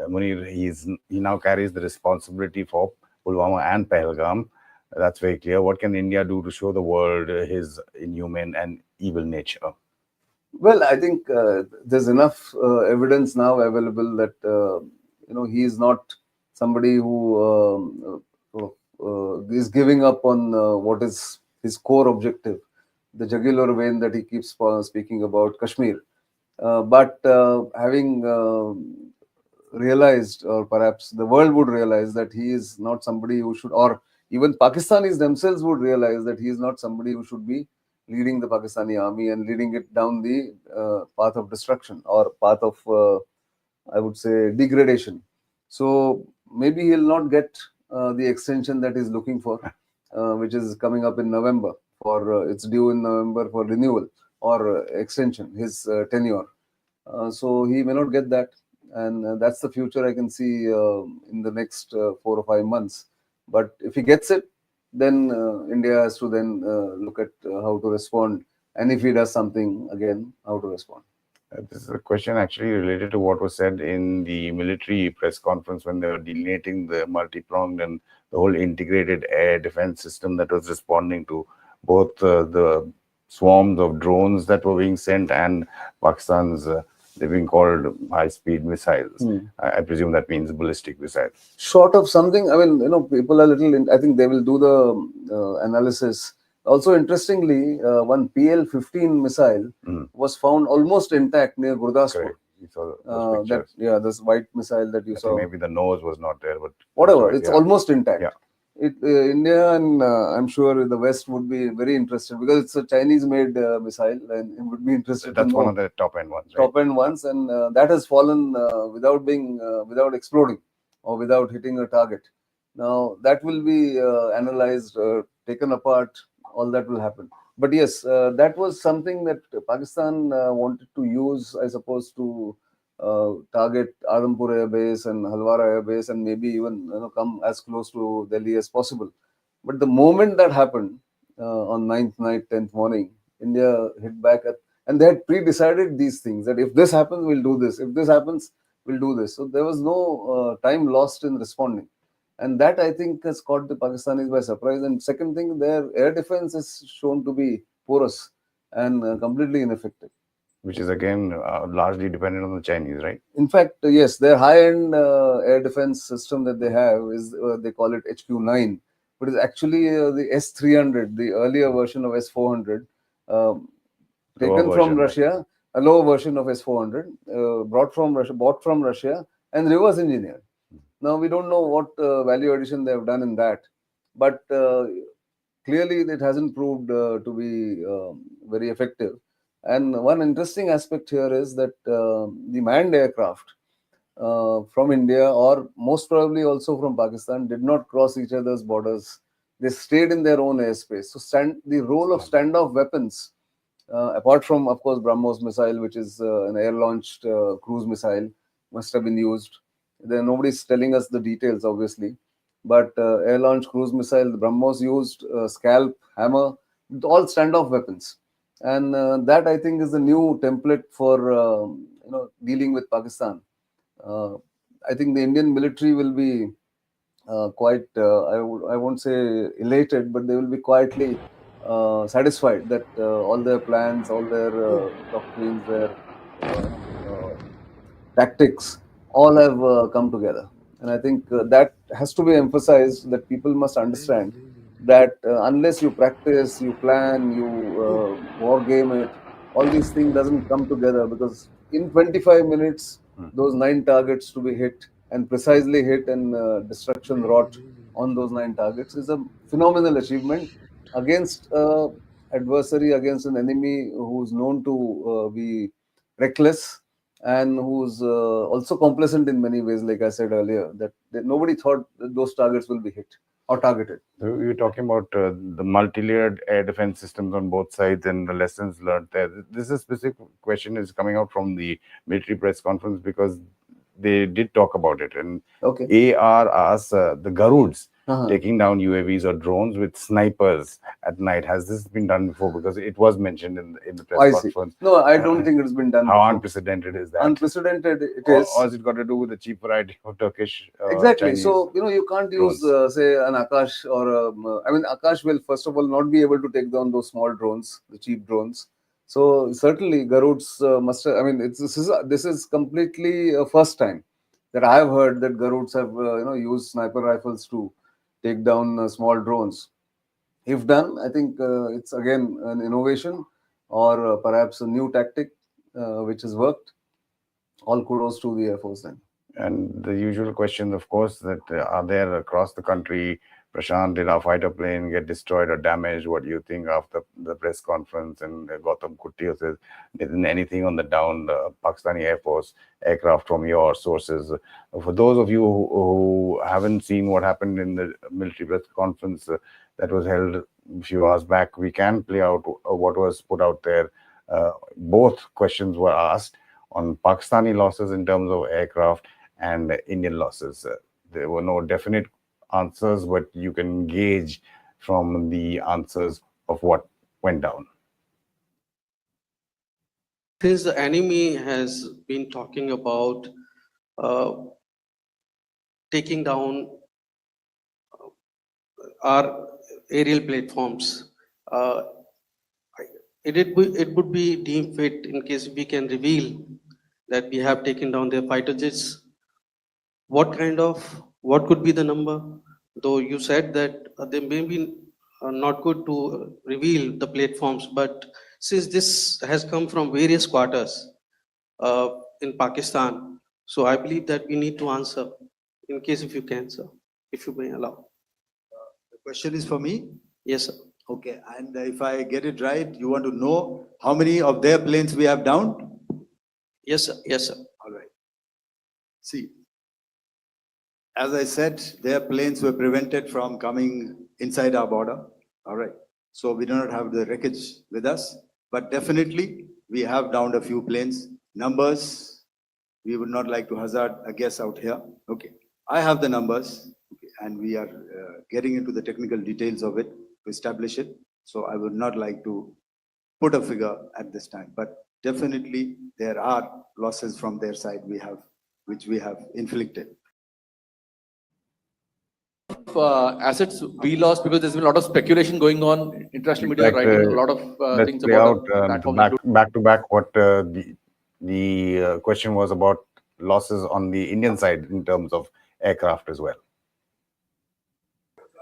Munir, he now carries the responsibility for Pulwama and Pahalgam. That's very clear. What can India do to show the world his inhuman and evil nature? Well, I think there's enough evidence now available that he is not somebody who is giving up on what is his core objective, the jugular vein that he keeps speaking about, Kashmir. But having realized, or perhaps the world would realize, that he is not somebody who should, or even Pakistanis themselves would realize that he is not somebody who should be leading the Pakistani army and leading it down the path of destruction or path of, I would say, degradation. So maybe he'll not get the extension that he's looking for, which is coming up in November. It's due in November for renewal or extension, his tenure. So he may not get that, and that's the future I can see in the next 4 or 5 months. But if he gets it, then India has to then look at how to respond, and if he does something again, how to respond. This is a question actually related to what was said in the military press conference when they were delineating the multi-pronged and the whole integrated air defense system that was responding to both the swarms of drones that were being sent and Pakistan's they're being called high-speed missiles. I presume that means ballistic missiles. Short of something, I mean, people are I think they will do the analysis. Also, interestingly, one PL-15 missile was found almost intact near Gurdaspur. You saw those this white missile that you saw. Maybe the nose was not there, but whatever, it's almost intact. Yeah. India and I'm sure the West would be very interested, because it's a Chinese-made missile, and it would be interested. That's one of the top-end ones. Right? Top-end ones, and that has fallen without exploding or without hitting a target. Now that will be analyzed, taken apart. All that will happen. But yes, that was something that Pakistan wanted to use, I suppose, to target Adampur Air Base and Halwara Air Base, and maybe even come as close to Delhi as possible. But the moment that happened on 9th night, 10th morning, India hit back and they had pre-decided these things, that if this happens, we'll do this. If this happens, we'll do this. So there was no time lost in responding. And that, I think, has caught the Pakistanis by surprise. And second thing, their air defense is shown to be porous and completely ineffective. Which is, again, largely dependent on the Chinese, right? In fact, yes, their high-end air defense system that they have is, they call it HQ-9, but it's actually the S-300, the earlier version of S-400, taken from Russia, a lower version of S-400, bought from Russia, and reverse engineered. Now, we don't know what value addition they have done in that, but clearly it hasn't proved to be very effective. And one interesting aspect here is that the manned aircraft, from India, or most probably also from Pakistan, did not cross each other's borders. They stayed in their own airspace. So the role of standoff weapons, apart from, of course, BrahMos missile, which is an air-launched cruise missile, must have been used. There, nobody's telling us the details, obviously. But air-launched cruise missile, the BrahMos used scalp, hammer, all standoff weapons. And that, I think, is the new template for dealing with Pakistan. I think the Indian military will be quite, I won't say elated, but they will be quietly satisfied that all their plans, all their doctrines, their tactics, all have come together. And I think that has to be emphasized, that people must understand that unless you practice, you plan, you war game it, all these things doesn't come together, because in 25 minutes, those 9 targets to be hit and precisely hit and destruction wrought on those 9 targets is a phenomenal achievement against adversary, against an enemy who's known to be reckless and who's also complacent in many ways. Like I said earlier, that nobody thought that those targets will be hit or targeted. So you're talking about the multi-layered air defense systems on both sides and the lessons learned there. This is a specific question is coming out from the military press conference, because they did talk about it. And Okay. AR asked the Garuds taking down UAVs or drones with snipers at night. Has this been done before? Because it was mentioned in the press conference. No, I don't think it's been done How before. unprecedented is that? Unprecedented it is. Or has it got to do with the cheap variety of Turkish Exactly. Chinese So, you can't use, say, an Akash or, Akash will, first of all, not be able to take down those small drones, the cheap drones. So, certainly, Garuds must have, this is completely a first time that I have heard that Garuds have, used sniper rifles to take down small drones. If done, I think it's again an innovation, or perhaps a new tactic which has worked. All kudos to the Air Force then. And the usual question, of course, that are there across the country. Prashant, did our fighter plane get destroyed or damaged? What do you think after the press conference? And Gautam Kuttiya says, isn't anything on the down, the Pakistani Air Force aircraft from your sources? For those of you who haven't seen what happened in the military press conference that was held a few hours back, we can play out what was put out there. Both questions were asked on Pakistani losses in terms of aircraft and Indian losses. There were no definite answers, but you can gauge from the answers of what went down. Since the enemy has been talking about taking down our aerial platforms, it would be deemed fit in case we can reveal that we have taken down their fighter jets. What could be the number? Though you said that they may be not good to reveal the platforms, but since this has come from various quarters in Pakistan, so I believe that we need to answer, in case if you can, sir, if you may allow. The question is for me? Yes, sir. Okay, and if I get it right, you want to know how many of their planes we have downed? Yes, sir. Yes, sir. All right. See, as I said, their planes were prevented from coming inside our border. All right. So we do not have the wreckage with us, but definitely we have downed a few planes. Numbers, we would not like to hazard a guess out here. Okay. I have the numbers, okay, and we are getting into the technical details of it to establish it. So I would not like to put a figure at this time, but definitely there are losses from their side which we have inflicted. Assets we lost, because there's been a lot of speculation going on, international media writing a lot of things about back to back what the question was about losses on the Indian side in terms of aircraft as well.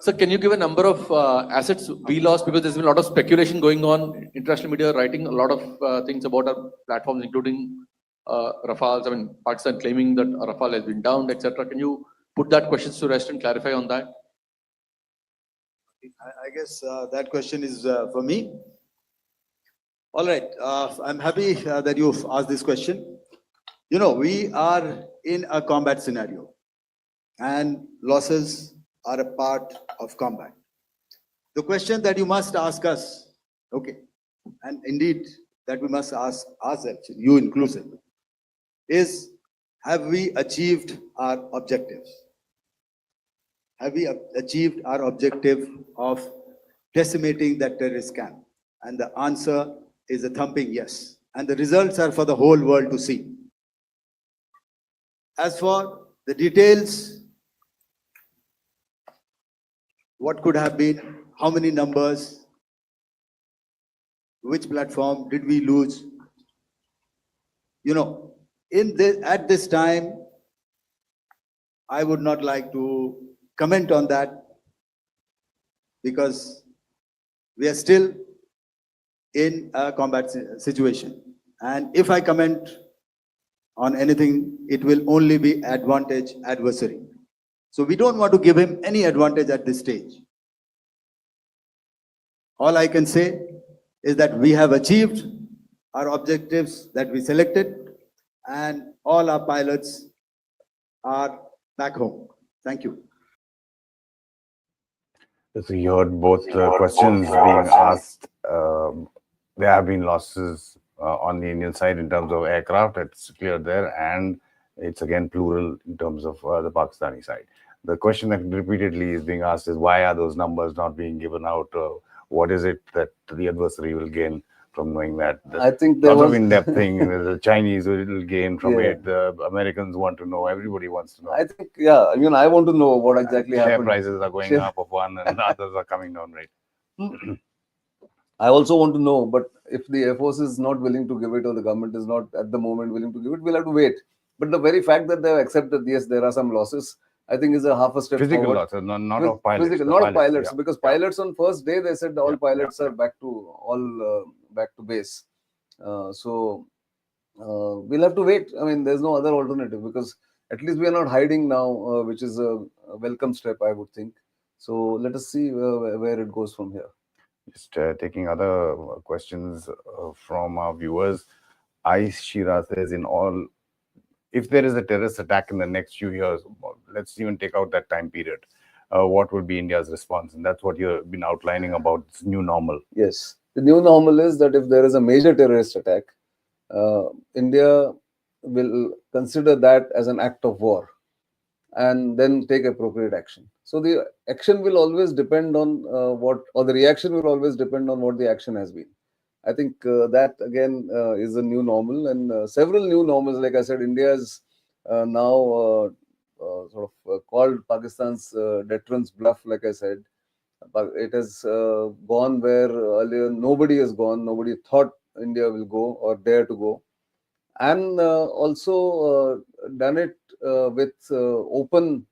So can you give a number of assets we lost, because there's been a lot of speculation going on, international media writing a lot of things about our platforms, including Rafales. I mean, Pakistan claiming that Rafale has been downed, etc. Can you put that question to rest and clarify on that? I guess that question is for me. All right. I'm happy that you've asked this question. You know, we are in a combat scenario, and losses are a part of combat. The question that you must ask us, okay, and indeed that we must ask ourselves, you inclusive, is have we achieved our objectives? Have we achieved our objective of decimating that terrorist camp? And the answer is a thumping yes. And the results are for the whole world to see. As for the details, what could have been, how many numbers, which platform did we lose? You know, at this time, I would not like to comment on that because we are still in a combat situation. And if I comment on anything, it will only be advantage adversary. So we don't want to give him any advantage at this stage. All I can say is that we have achieved our objectives that we selected, and all our pilots are back home. Thank you. So you heard both questions being asked. There have been losses on the Indian side in terms of aircraft. It's clear there, and it's again plural in terms of the Pakistani side. The question that repeatedly is being asked is why are those numbers not being given out? What is it that the adversary will gain from knowing that? I think there lots was of in-depth thing. The Chinese will gain from Yeah. it. The Americans want to know. Everybody wants to know. I think, yeah, I mean, I want to know what exactly Share happened. prices are going Share- up of one, and others are coming down, right? I also want to know, but if the Air Force is not willing to give it or the government is not at the moment willing to give it, we'll have to wait. But the very fact that they have accepted, yes, there are some losses, I think is a half a step Physical forward. losses, not of pilots. Physical, the not of pilots, yeah. because Yeah. pilots on first day they said all Yeah, pilots yeah, are back to base. We'll have to wait. I mean, there's no other alternative because at least we are not hiding now, which is a welcome step, I would think. So let us see where it goes from here. Just taking other questions from our viewers. Shira says, if there is a terrorist attack in the next few years, let's even take out that time period, what would be India's response? And that's what you've been outlining about this new normal. Yes. The new normal is that if there is a major terrorist attack, India will consider that as an act of war and then take appropriate action. So the action will always depend on the reaction will always depend on what the action has been. I think that again is a new normal, and several new normals. Like I said, India is now called Pakistan's deterrence bluff. Like I said, but it has gone where earlier nobody has gone. Nobody thought India will go or dare to go, and also done it with open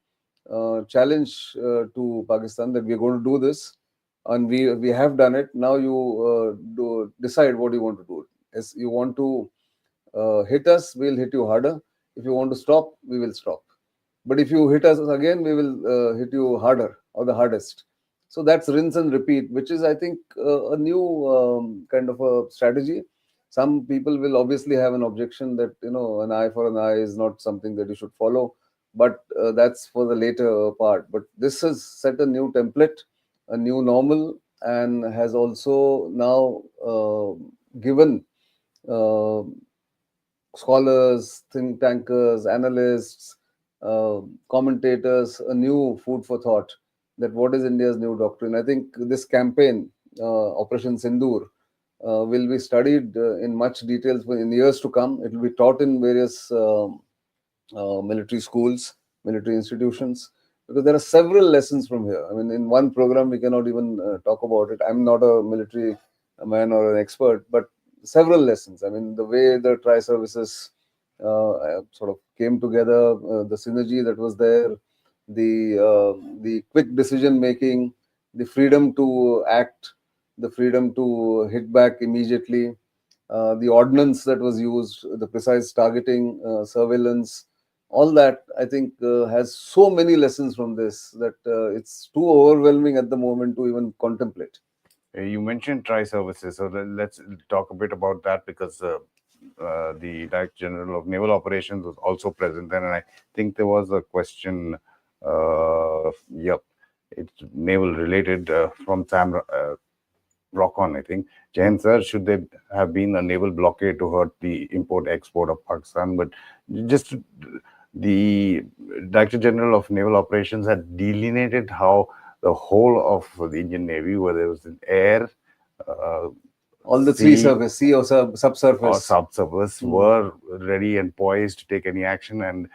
challenge to Pakistan that we are going to do this, and we have done it. Now you decide what you want to do. If you want to hit us, we'll hit you harder. If you want to stop, we will stop. But if you hit us again, we will hit you harder or the hardest. So that's rinse and repeat, which is, I think, a new kind of a strategy. Some people will obviously have an objection that, an eye for an eye is not something that you should follow. But that's for the later part. But this has set a new template, a new normal, and has also now given scholars, think tankers, analysts, commentators a new food for thought that what is India's new doctrine. I think this campaign, Operation Sindoor, will be studied in much detail in years to come. It will be taught in various military schools, military institutions, because there are several lessons from here. I mean, in one program, we cannot even talk about it. I'm not a military man or an expert, but several lessons. I mean, the way the tri-services sort of came together, the synergy that was there, the quick decision making, the freedom to act, the freedom to hit back immediately, the ordnance that was used, the precise targeting, surveillance, all that I think has so many lessons from this that it's too overwhelming at the moment to even contemplate. You mentioned tri-services, so let's talk a bit about that because the Director General of Naval Operations was also present there, and I think there was a question. Yep, it's naval related from Sam Rockon, I think. Jain sir, should there have been a naval blockade to hurt the import-export of Pakistan? But just the Director General of Naval Operations had delineated how the whole of the Indian Navy, whether it was in air, all the three sea, surface, sea or subsurface, or subsurface, were ready and poised to take any action. And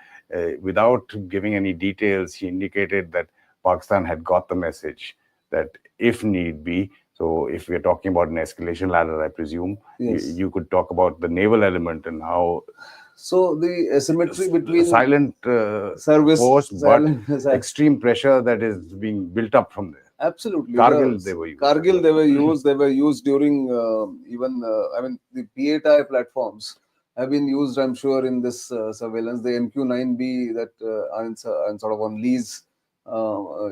without giving any details, he indicated that Pakistan had got the message that if need be, so if we're talking about an escalation ladder, I presume, Yes. you could talk about the naval element and how So the asymmetry between silent service, force, silent, but extreme pressure that is being built up from there. absolutely. Kargil, they were used. Kargil, they were used. They were used during even. I mean, the P8I platforms have been used. I'm sure in this surveillance. The MQ-9B that are sort of on lease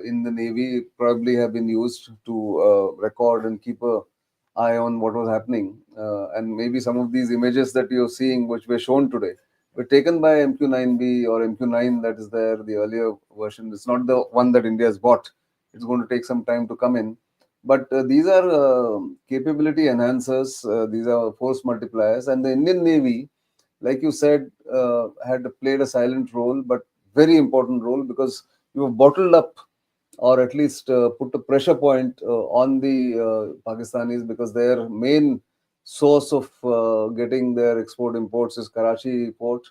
in the Navy probably have been used to record and keep a eye on what was happening. And maybe some of these images that you're seeing, which were shown today, were taken by MQ-9B or MQ-9 that is there, the earlier version. It's not the one that India has bought. It's going to take some time to come in. But these are capability enhancers. These are force multipliers. And the Indian Navy, like you said, had played a silent role, but very important role, because you have bottled up, or at least put a pressure point on the Pakistanis, because their main source of getting their export imports is Karachi port.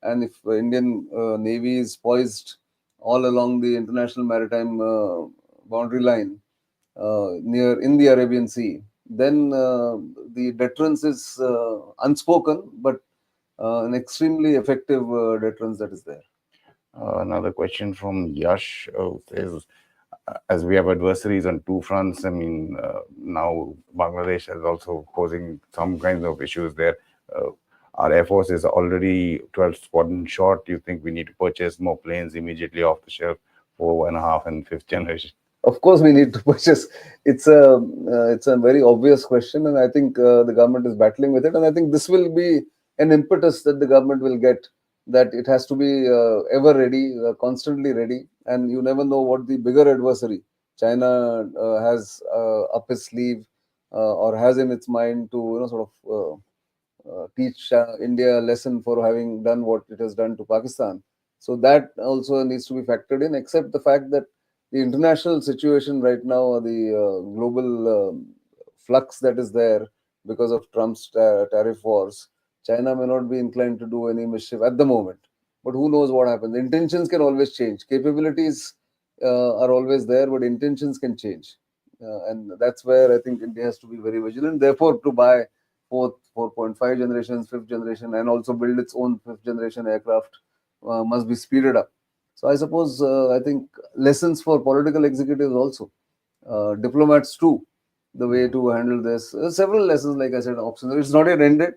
And if Indian Navy is poised all along the international maritime boundary line near in the Arabian Sea, then the deterrence is unspoken, but an extremely effective deterrence that is there. Another question from Yash says, as we have adversaries on two fronts, I mean, now Bangladesh is also posing some kinds of issues there. Our Air Force is already 12 squadron short. Do you think we need to purchase more planes immediately off the shelf, 4.5 and 5th generation? Of course, we need to purchase. It's a very obvious question, and I think the government is battling with it. And I think this will be an impetus that the government will get, that it has to be ever ready, constantly ready. And you never know what the bigger adversary, China, has up his sleeve or has in its mind to sort of teach India a lesson for having done what it has done to Pakistan. So that also needs to be factored in, except the fact that the international situation right now, the global flux that is there because of Trump's tariff wars, China may not be inclined to do any mischief at the moment. But who knows what happens? Intentions can always change. Capabilities are always there, but intentions can change. And that's where I think India has to be very vigilant. Therefore, to buy 4.5 generations, 5th generation, and also build its own 5th generation aircraft must be speeded up. So I suppose, I think lessons for political executives also, diplomats too, the way to handle this. Several lessons, like I said, options. It's not yet ended,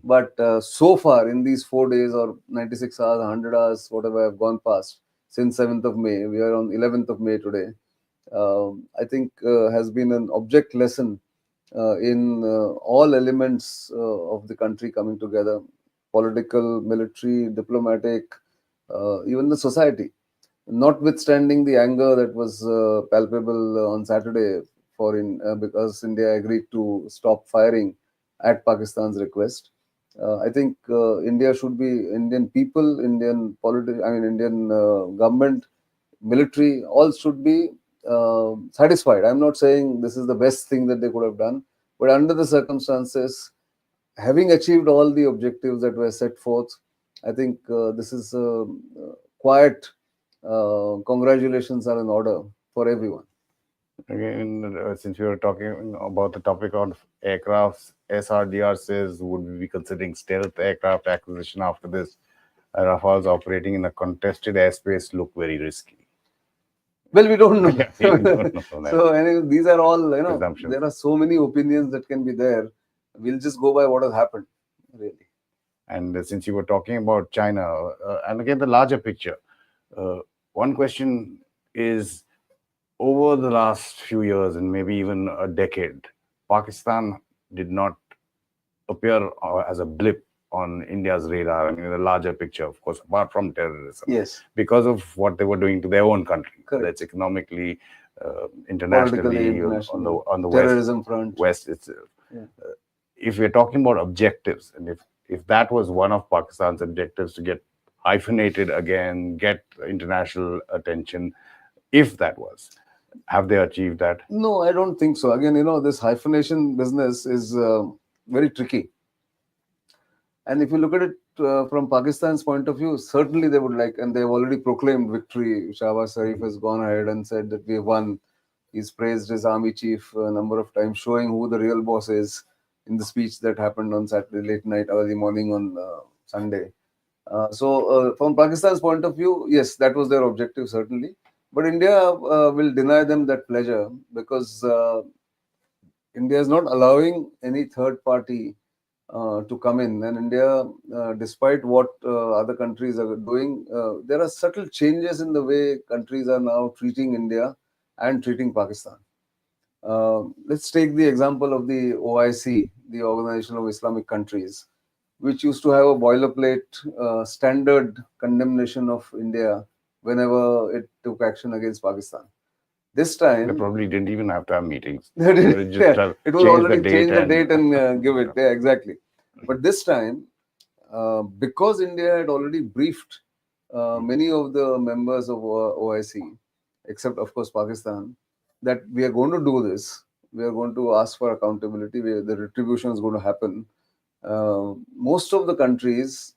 but so far in these 4 days or 96 hours, 100 hours, whatever have gone past since 7th of May, we are on 11th of May today. I think has been an object lesson in all elements of the country coming together: political, military, diplomatic, even the society. Notwithstanding the anger that was palpable on Saturday because India agreed to stop firing at Pakistan's request. I think Indian people, Indian Indian government, military, all should be satisfied. I'm not saying this is the best thing that they could have done, but under the circumstances, having achieved all the objectives that were set forth, I think this is quiet congratulations are in order for everyone. Again, since we were talking about the topic of aircrafts, SRDR says, would we be considering stealth aircraft acquisition after this? Rafales operating in a contested airspace look very risky. Well, we don't know. Yeah, we don't know that. So anyway, these are all, Presumptions. there are so many opinions that can be there. We'll just go by what has happened, really. And since you were talking about China, and again, the larger picture, one question is, over the last few years and maybe even a decade, Pakistan did not appear as a blip on India's radar. I mean, in the larger picture, of course, apart from terrorism. Yes. Because of what they were doing to their own country. Correct. That's economically, internationally, internationally, on the terrorism front. West itself. Yeah. If we're talking about objectives, and if that was one of Pakistan's objectives, to get hyphenated again, get international attention, if that was, have they achieved that? No, I don't think so. Again, this hyphenation business is very tricky. And if you look at it from Pakistan's point of view, certainly they would like, and they've already proclaimed victory. Shahbaz Sharif has gone ahead and said that we have won. He's praised his army chief a number of times, showing who the real boss is in the speech that happened on Saturday late night, early morning on Sunday. So from Pakistan's point of view, yes, that was their objective, certainly. But India will deny them that pleasure because India is not allowing any third party to come in. And India, despite what other countries are doing, there are subtle changes in the way countries are now treating India and treating Pakistan. Let's take the example of the OIC, the Organization of Islamic Countries, which used to have a boilerplate standard condemnation of India whenever it took action against Pakistan. This time, They probably didn't even have to have meetings. They did, They just yeah, it was already changed the and- date and give it. Yeah, exactly. But this time, because India had already briefed many of the members of OIC, except of course Pakistan, that we are going to do this. We are going to ask for accountability. The retribution is going to happen. Most of the countries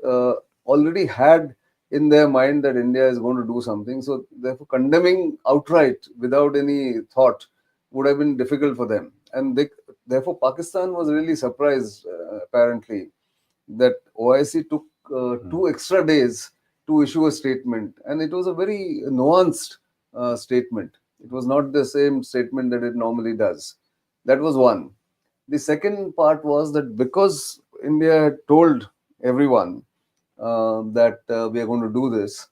already had in their mind that India is going to do something. So therefore, condemning outright without any thought would have been difficult for them. And therefore, Pakistan was really surprised, apparently, that OIC took 2 extra days to issue a statement. And it was a very nuanced statement. It was not the same statement that it normally does. That was one. The second part was that because India had told everyone that we are going to do this,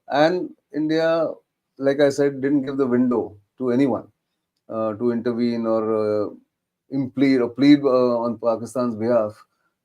and India, like I said, didn't give the window to anyone to intervene or plead on Pakistan's behalf.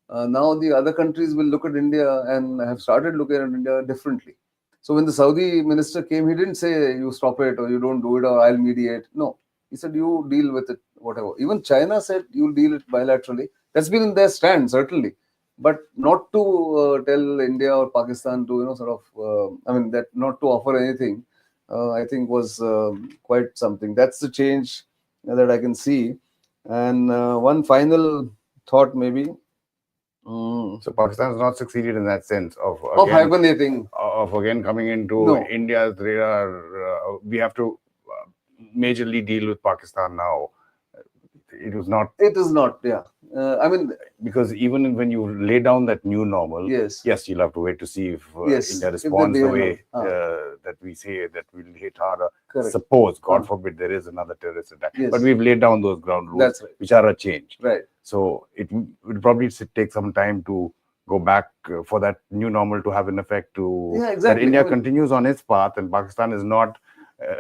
Now the other countries will look at India and have started looking at India differently. So when the Saudi minister came, he didn't say you stop it or you don't do it or I'll mediate. No, he said you deal with it, whatever. Even China said you'll deal it bilaterally. That's been in their stand, certainly. But not to tell India or Pakistan to, that not to offer anything, I think was quite something. That's the change that I can see. And one final thought, maybe. So Pakistan has not succeeded in that sense of hibernating. Of again coming into No. India's radar. We have to majorly deal with Pakistan now. It was not. It is not, yeah. Because even when you lay down that new normal, yes, you'll have to wait to see if yes, India responds the way well. that we say that we'll hit harder. Correct. Suppose, God forbid, there is another terrorist attack. Yes. But we've laid down those ground rules, that's right, which are a change. Right. So it would probably take some time to go back for that new normal to have an effect to that India continues on its path and Pakistan is not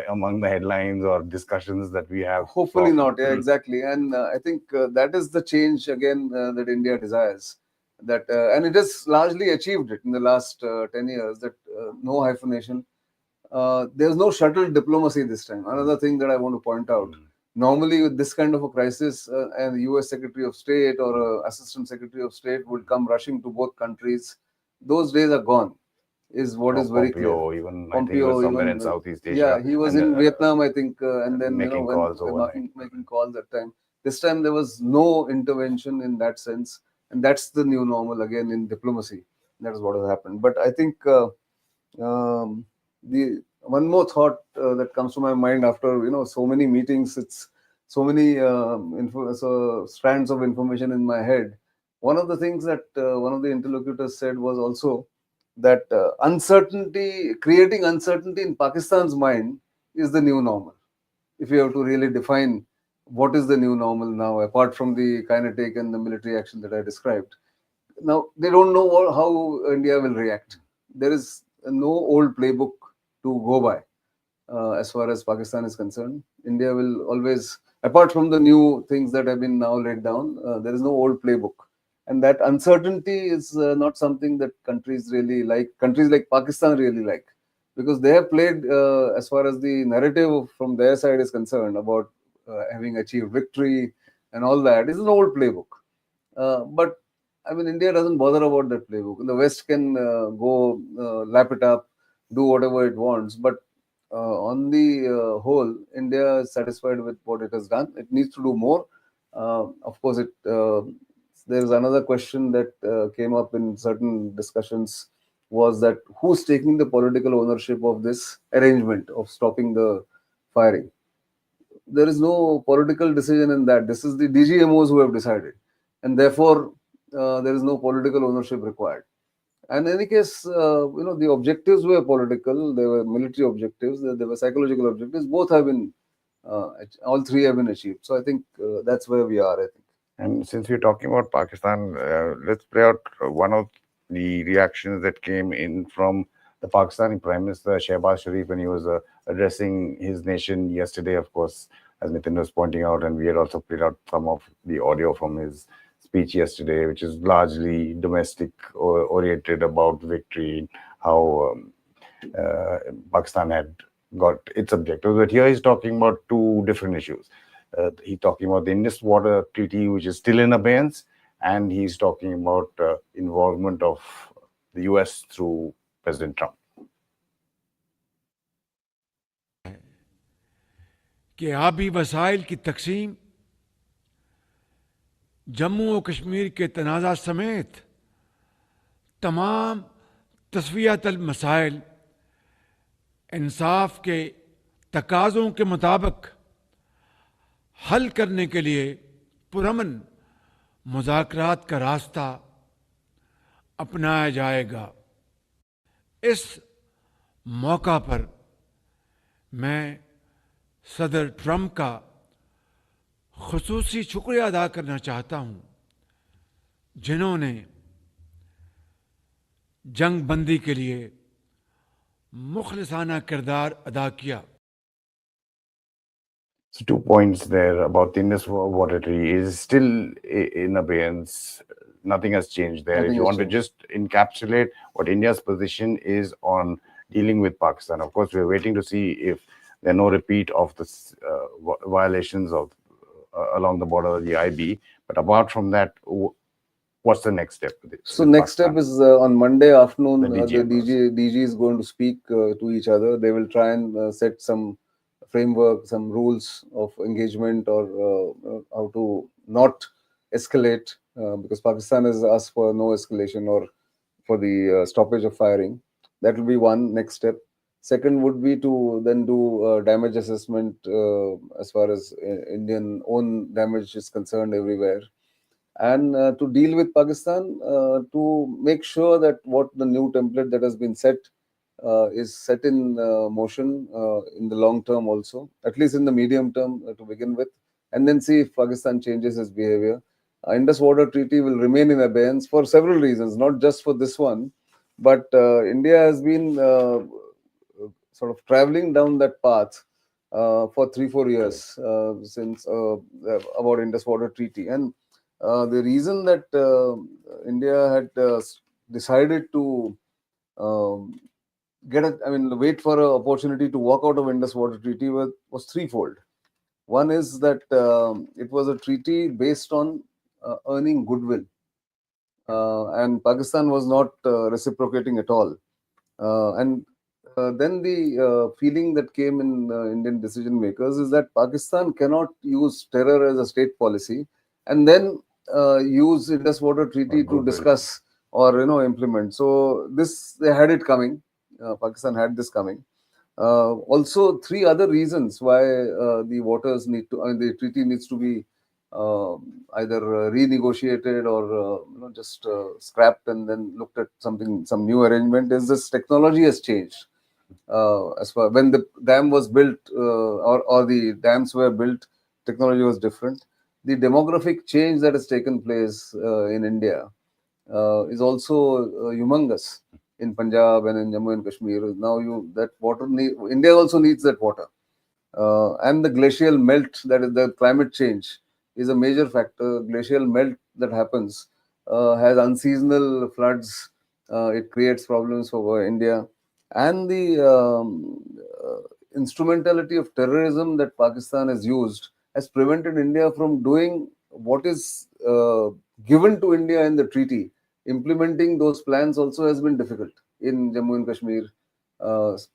among the headlines or discussions that we have. Hopefully not. Yeah, exactly. And I think that is the change again that India desires. That and it has largely achieved it in the last 10 years. That no hyphenation. There's no shuttle diplomacy this time. Another thing that I want to point out. Normally, with this kind of a crisis, and US Secretary of State or Assistant Secretary of State would come rushing to both countries. Those days are gone. Is what is very clear. Even Pompeo, I think he was somewhere in Southeast Asia. Yeah, he was in Vietnam, I think, and then making calls making calls that time. This time there was no intervention in that sense, and that's the new normal again in diplomacy. That is what has happened. But I think the one more thought that comes to my mind after so many meetings, it's so many strands of information in my head. One of the things that one of the interlocutors said was also that creating uncertainty in Pakistan's mind is the new normal. If you have to really define what is the new normal now, apart from the kinetic and the military action that I described. Now, they don't know how India will react. There is no old playbook to go by as far as Pakistan is concerned. India will always, apart from the new things that have been now laid down, there is no old playbook. And that uncertainty is not something that countries really like. Countries like Pakistan really like, because they have played, as far as the narrative from their side is concerned, about having achieved victory and all that. It's an old playbook. But I mean, India doesn't bother about that playbook. The West can go lap it up, do whatever it wants. But on the whole, India is satisfied with what it has done. It needs to do more. Of course, there is another question that came up in certain discussions, was that who's taking the political ownership of this arrangement of stopping the firing? There is no political decision in that. This is the DGMOs who have decided, and therefore there is no political ownership required. And in any case, the objectives were political. They were military objectives. There were psychological objectives. Both have been, all three have been achieved. So I think that's where we are, I think. And since we're talking about Pakistan, let's play out one of the reactions that came in from the Pakistani Prime Minister Shehbaz Sharif when he was addressing his nation yesterday, of course, as Nitin was pointing out, and we had also played out some of the audio from his speech yesterday, which is largely domestic oriented about victory, how Pakistan had got its objectives. But here he's talking about two different issues. He's talking about the Indus Water Treaty, which is still in abeyance, and he's talking about involvement of the US through President Trump. कि आबी वसाइल की तकसीम जम्मू और कश्मीर के तनाज़ा समेत तमाम तस्वीयातल मसाइल इंसाफ के तकाज़ों के मुताबिक हल करने के लिए पुरअमन मुज़ाकरात का रास्ता अपनाया जाएगा। इस मौका पर मैं सदर ट्रंप का खुसूसी शुक्रिया अदा करना चाहता हूं, जिन्होंने जंग बंदी के लिए मुखलिसाना किरदार अदा किया। So 2 points there about the Indus Water Treaty is still in abeyance. Nothing has changed there. If you want to just encapsulate what India's position is on dealing with Pakistan, of course, we're waiting to see if there are no repeat of the violations of along the border of the IB. But apart from that, what's the next step? So next step is on Monday afternoon, the DG is going to speak to each other. They will try and set some framework, some rules of engagement, or how to not escalate, because Pakistan has asked for no escalation or for the stoppage of firing. That will be one next step. Second would be to then do damage assessment as far as Indian own damage is concerned everywhere, and to deal with Pakistan, to make sure that what the new template that has been set is set in motion in the long term also, at least in the medium term to begin with, and then see if Pakistan changes its behavior. Indus Water Treaty will remain in abeyance for several reasons, not just for this one, but India has been sort of traveling down that path for 3-4 years since about Indus Water Treaty. And the reason that India had decided to wait for an opportunity to walk out of Indus Water Treaty was threefold. One is that it was a treaty based on earning goodwill, and Pakistan was not reciprocating at all. And then the feeling that came in Indian decision makers is that Pakistan cannot use terror as a state policy and then use Indus Water Treaty to discuss or implement. So this, they had it coming. Pakistan had this coming. Also, 3 other reasons why the treaty needs to be either renegotiated or just scrapped and then looked at some new arrangement is this technology has changed. As far when the dam was built or the dams were built, technology was different. The demographic change that has taken place in India is also humongous in Punjab and in Jammu and Kashmir. Now India also needs that water. And the glacial melt, that is the climate change, is a major factor. Glacial melt that happens has unseasonal floods. It creates problems for India. And the instrumentality of terrorism that Pakistan has used has prevented India from doing what is given to India in the treaty. Implementing those plans also has been difficult in Jammu and Kashmir,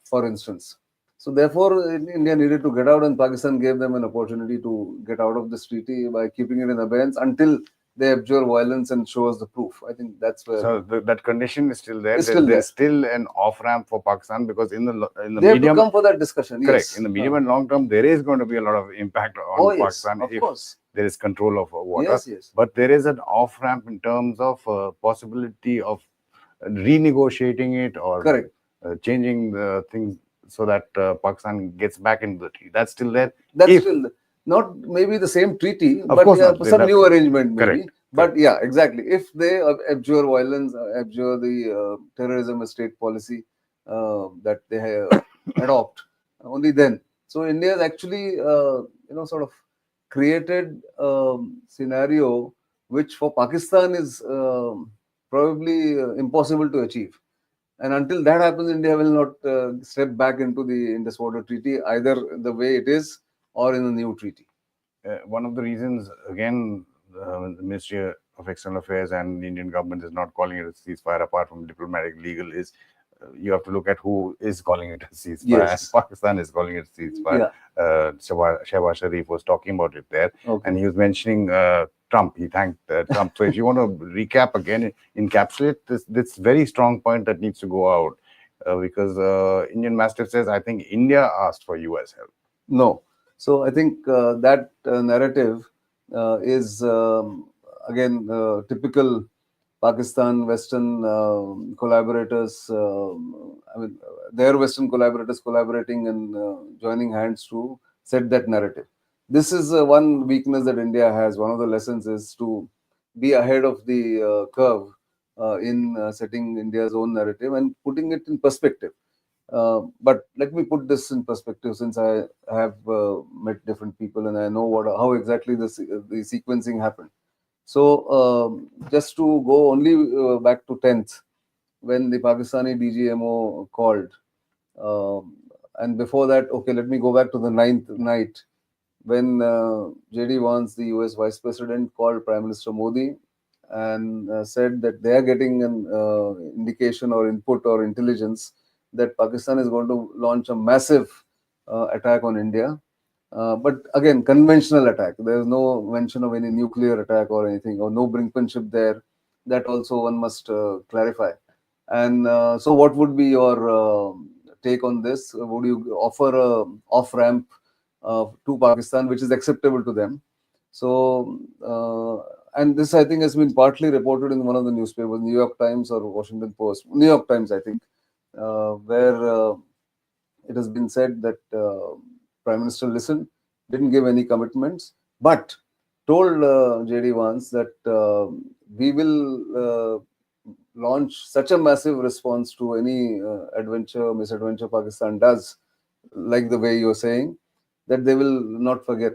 for instance. So therefore, India needed to get out, and Pakistan gave them an opportunity to get out of this treaty by keeping it in abeyance until they abjure violence and show us the proof. I think that's where. So that condition is still there. It's still There's there. still an off ramp for Pakistan, because in the They have medium, to come for that discussion. correct. Yes. In the medium and long term, there is going to be a lot of impact on Oh, yes, Pakistan of if course. there is control of water. Yes, yes. But there is an off ramp in terms of possibility of renegotiating it or Correct. changing the things so that Pakistan gets back into the treaty. That's still there. That's If- still not maybe the same treaty, Of but course yeah, not. some That's- new arrangement maybe. correct, But yeah, exactly. If they abjure violence, abjure the terrorism as state policy that they adopt, only then. So India has actually, sort of created a scenario which for Pakistan is probably impossible to achieve. And until that happens, India will not step back into the Indus Water Treaty, either the way it is or in the new treaty. one of the reasons, again, the Ministry of External Affairs and the Indian government is not calling it a ceasefire, apart from diplomatic legal, is you have to look at who is calling it a ceasefire. Yes. And Pakistan is calling it a ceasefire. Shehbaz Sharif was talking about it there, Okay. and he was mentioning Trump. He thanked Trump. So if you want to recap again, encapsulate this very strong point that needs to go out, because Indian Mastiff says, I think India asked for US help. No. So I think that narrative is again typical Pakistan Western collaborators. I mean, their Western collaborators collaborating and joining hands to set that narrative. This is one weakness that India has. One of the lessons is to be ahead of the curve in setting India's own narrative and putting it in perspective. But let me put this in perspective, since I have met different people and I know how exactly the sequencing happened. So just to go only back to 10th, when the Pakistani DGMO called, and before that, okay, let me go back to the 9th night when JD Vance, the US Vice President, called Prime Minister Modi and said that they are getting an indication or input or intelligence that Pakistan is going to launch a massive attack on India. But again, conventional attack. There is no mention of any nuclear attack or anything, or no brinkmanship there. That also one must clarify. And so, what would be your take on this? Would you offer a off-ramp to Pakistan, which is acceptable to them? So, and this I think has been partly reported in one of the newspapers, New York Times or Washington Post. New York Times, I think, where it has been said that Prime Minister listened, didn't give any commitments, but told JD Vance that we will launch such a massive response to any misadventure Pakistan does, like the way you're saying, that they will not forget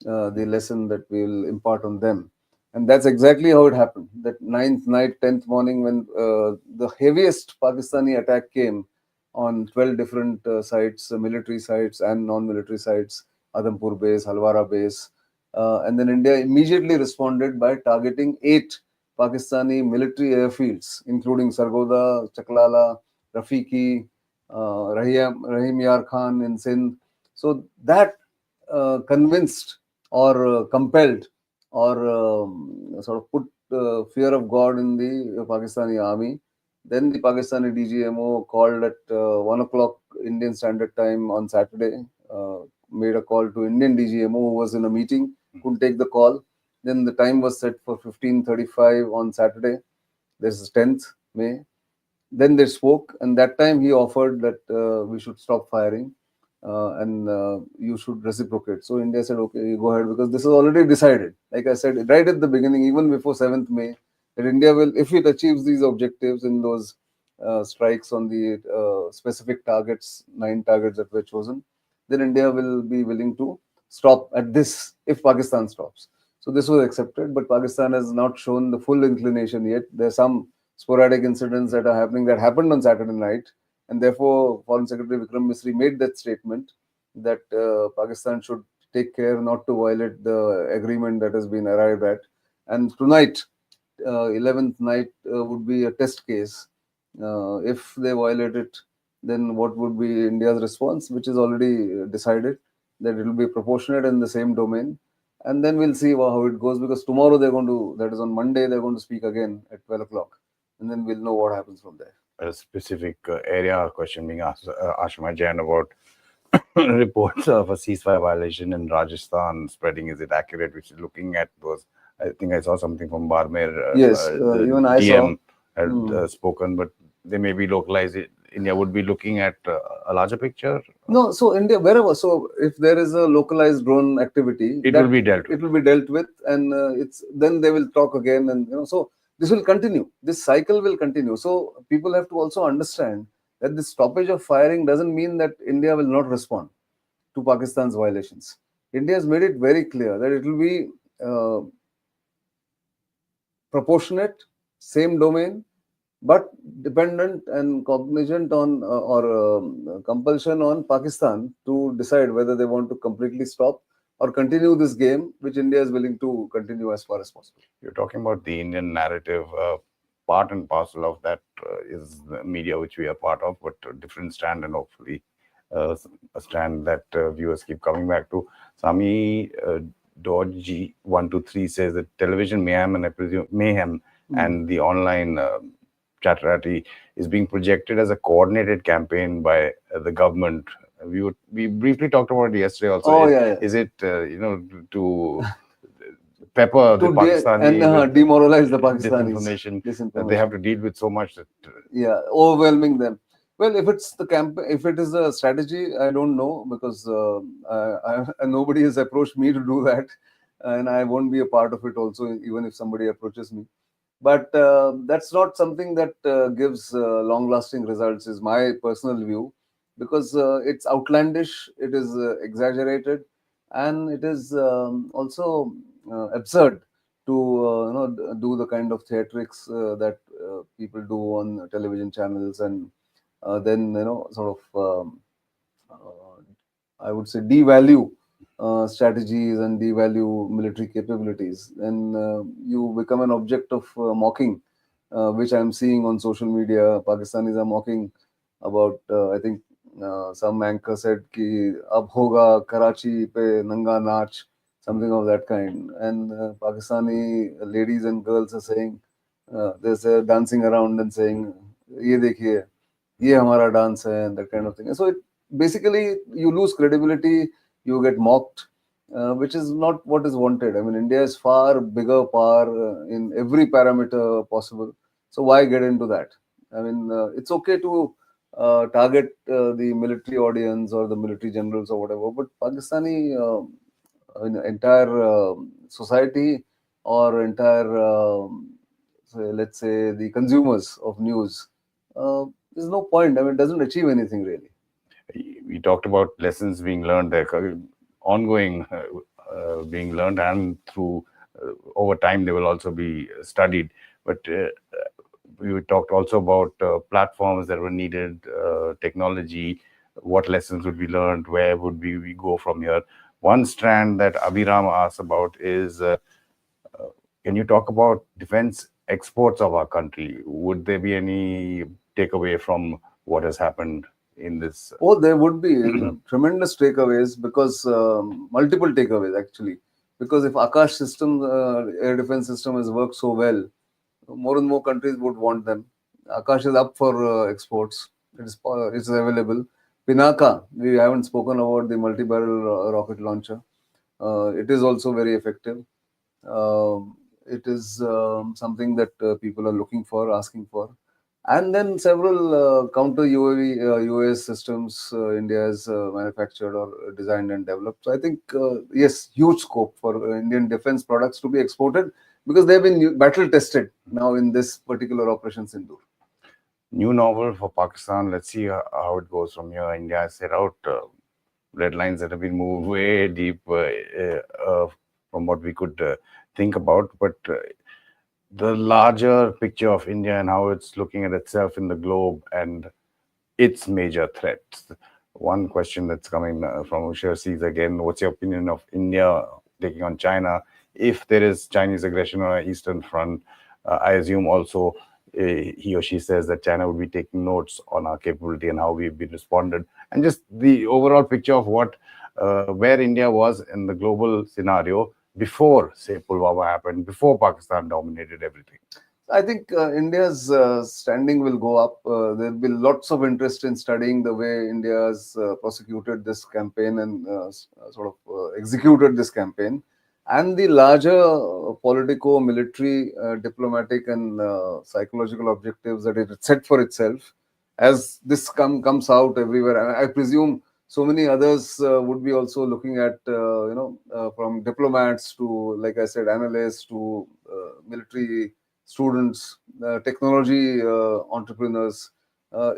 the lesson that we will impart on them. And that's exactly how it happened. That 9th night, 10th morning, when the heaviest Pakistani attack came on 12 different sites, military sites and non-military sites, Adhampur base, Halwara base. And then India immediately responded by targeting 8 Pakistani military airfields, including Sargodha, Chaklala, Rafiki, Rahim Yar Khan in Sindh. So that convinced or compelled or sort of put fear of God in the Pakistani army. Then the Pakistani DGMO called at 1 o'clock Indian Standard Time on Saturday, made a call to Indian DGMO who was in a meeting, couldn't take the call. Then the time was set for 15:35 on Saturday. This is 10th May. Then they spoke, and that time he offered that we should stop firing and you should reciprocate. So India said, okay, you go ahead, because this is already decided. Like I said, right at the beginning, even before 7th May, that India will, if it achieves these objectives in those strikes on the specific targets, 9 targets that were chosen, then India will be willing to stop at this if Pakistan stops. So this was accepted, but Pakistan has not shown the full inclination yet. There are some sporadic incidents that are happening that happened on Saturday night, and therefore Foreign Secretary Vikram Misri made that statement that Pakistan should take care not to violate the agreement that has been arrived at. And tonight, 11th night, would be a test case. If they violate it, then what would be India's response, which is already decided that it will be proportionate in the same domain. And then we'll see how it goes, because tomorrow they're going to, that is on Monday, they're going to speak again at 12 o'clock. And then we'll know what happens from there. A specific area question being asked, Ashima Jain, about reports of a ceasefire violation in Rajasthan spreading. Is it accurate? Which is looking at those. I think I saw something from Barmer. Yes, the even I DM saw. had spoken, but they may be localized. India would be looking at a larger picture. No, so India, wherever. So if there is a localized drone activity, It will be dealt with. It will be dealt with, and then they will talk again, and so this will continue. This cycle will continue. So people have to also understand that this stoppage of firing doesn't mean that India will not respond to Pakistan's violations. India has made it very clear that it will be proportionate, same domain, but dependent and cognizant on compulsion on Pakistan to decide whether they want to completely stop or continue this game, which India is willing to continue as far as possible. You're talking about the Indian narrative. Part and parcel of that is the media, which we are part of, but a different stand, and hopefully a stand that viewers keep coming back to. Sami Dodge 123 says that television mayhem, and I presume mayhem, and the online chatterati is being projected as a coordinated campaign by the government. We briefly talked about it yesterday also. Oh, is it to pepper the Pakistani and demoralize the Pakistanis? Disinformation that they have to deal with so much that overwhelming them. Well, if it's the if it is a strategy, I don't know, because nobody has approached me to do that, and I won't be a part of it also, even if somebody approaches me. But that's not something that gives long-lasting results, is my personal view, because it's outlandish, it is exaggerated, and it is also absurd to do the kind of theatrics that people do on television channels, and then sort of I would say devalue strategies and devalue military capabilities, and you become an object of mocking, which I'm seeing on social media. Pakistanis are mocking about, I think some anchor said ki ab hoga Karachi pe nanga naach, something of that kind, and Pakistani ladies and girls are saying, they're dancing around and saying, ye dekhiye, ye hamara dance hai, and that kind of thing. And so it basically, you lose credibility, you get mocked, which is not what is wanted. I mean, India is far bigger power in every parameter possible. So why get into that? I mean, it's okay to target the military audience or the military generals or whatever, but Pakistani entire society or entire, let's say, the consumers of news, there's no point. I mean, it doesn't achieve anything really. We talked about lessons being learned there, ongoing being learned, and through over time they will also be studied. But we talked also about platforms that were needed, technology, what lessons would be learned, where would we go from here. One strand that Abhiram asked about is, can you talk about defense exports of our country? Would there be any takeaway from what has happened in this? Oh, there would be tremendous takeaways, because multiple takeaways actually. Because if Akash system, air defense system has worked so well, more and more countries would want them. Akash is up for exports. It's available. Pinaka, we haven't spoken about the multi-barrel rocket launcher. It is also very effective. It is something that people are looking for, asking for. And then several counter UAV, UAS systems India has manufactured or designed and developed. So I think, yes, huge scope for Indian defense products to be exported, because they've been battle tested now in this particular Operation Sindoor. New novel for Pakistan. Let's see how it goes from here. India has set out red lines that have been moved way deep from what we could think about. But the larger picture of India and how it's looking at itself in the globe and its major threats. One question that's coming from Ushar sees again, what's your opinion of India taking on China? If there is Chinese aggression on our eastern front, I assume also he or she says that China would be taking notes on our capability and how we've been responded. And just the overall picture of what, where India was in the global scenario before, say, Pulwama happened, before Pakistan dominated everything. I think India's standing will go up. There will be lots of interest in studying the way India has prosecuted this campaign and executed this campaign, and the larger politico, military, diplomatic, and psychological objectives that it set for itself. As this comes out everywhere, I presume so many others would be also looking at, from diplomats to, like I said, analysts to military students, technology entrepreneurs.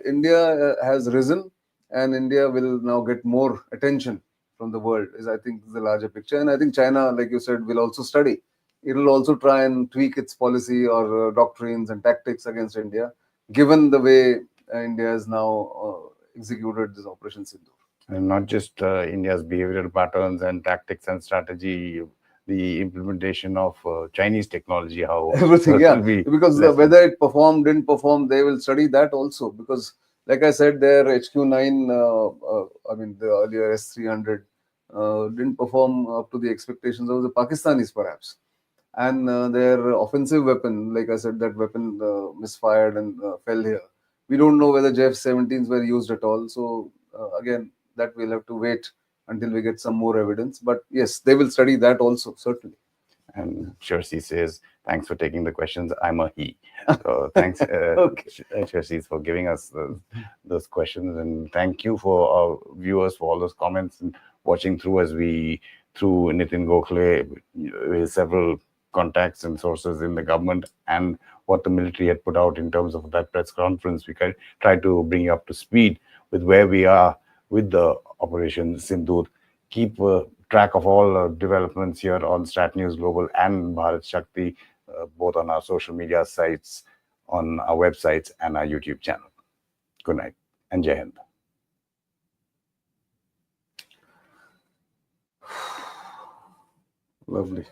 India has risen, and India will now get more attention from the world, is I think the larger picture. And I think China, like you said, will also study. It will also try and tweak its policy or doctrines and tactics against India, given the way India has now executed this Operation Sindoor. And not just India's behavioral patterns and tactics and strategy, the implementation of Chinese technology, how everything, yeah. Because whether it performed, didn't perform, they will study that also. Because, like I said, their HQ9, the earlier S300, didn't perform up to the expectations of the Pakistanis, perhaps. And their offensive weapon, like I said, that weapon misfired and fell here. We don't know whether JF-17s were used at all. So, again, that we'll have to wait until we get some more evidence. But yes, they will study that also, certainly. And Shersi says, thanks for taking the questions. I'm a he. So thanks, Shersi, for giving us those questions. And thank you for our viewers for all those comments and watching through as we, through Nitin Gokhale, with several contacts and sources in the government and what the military had put out in terms of that press conference. We try to bring you up to speed with where we are with the Operation Sindoor. Keep track of all developments here on Stat News Global and Bharat Shakti, both on our social media sites, on our websites, and our YouTube channel. Good night and Jai Hind. Lovely.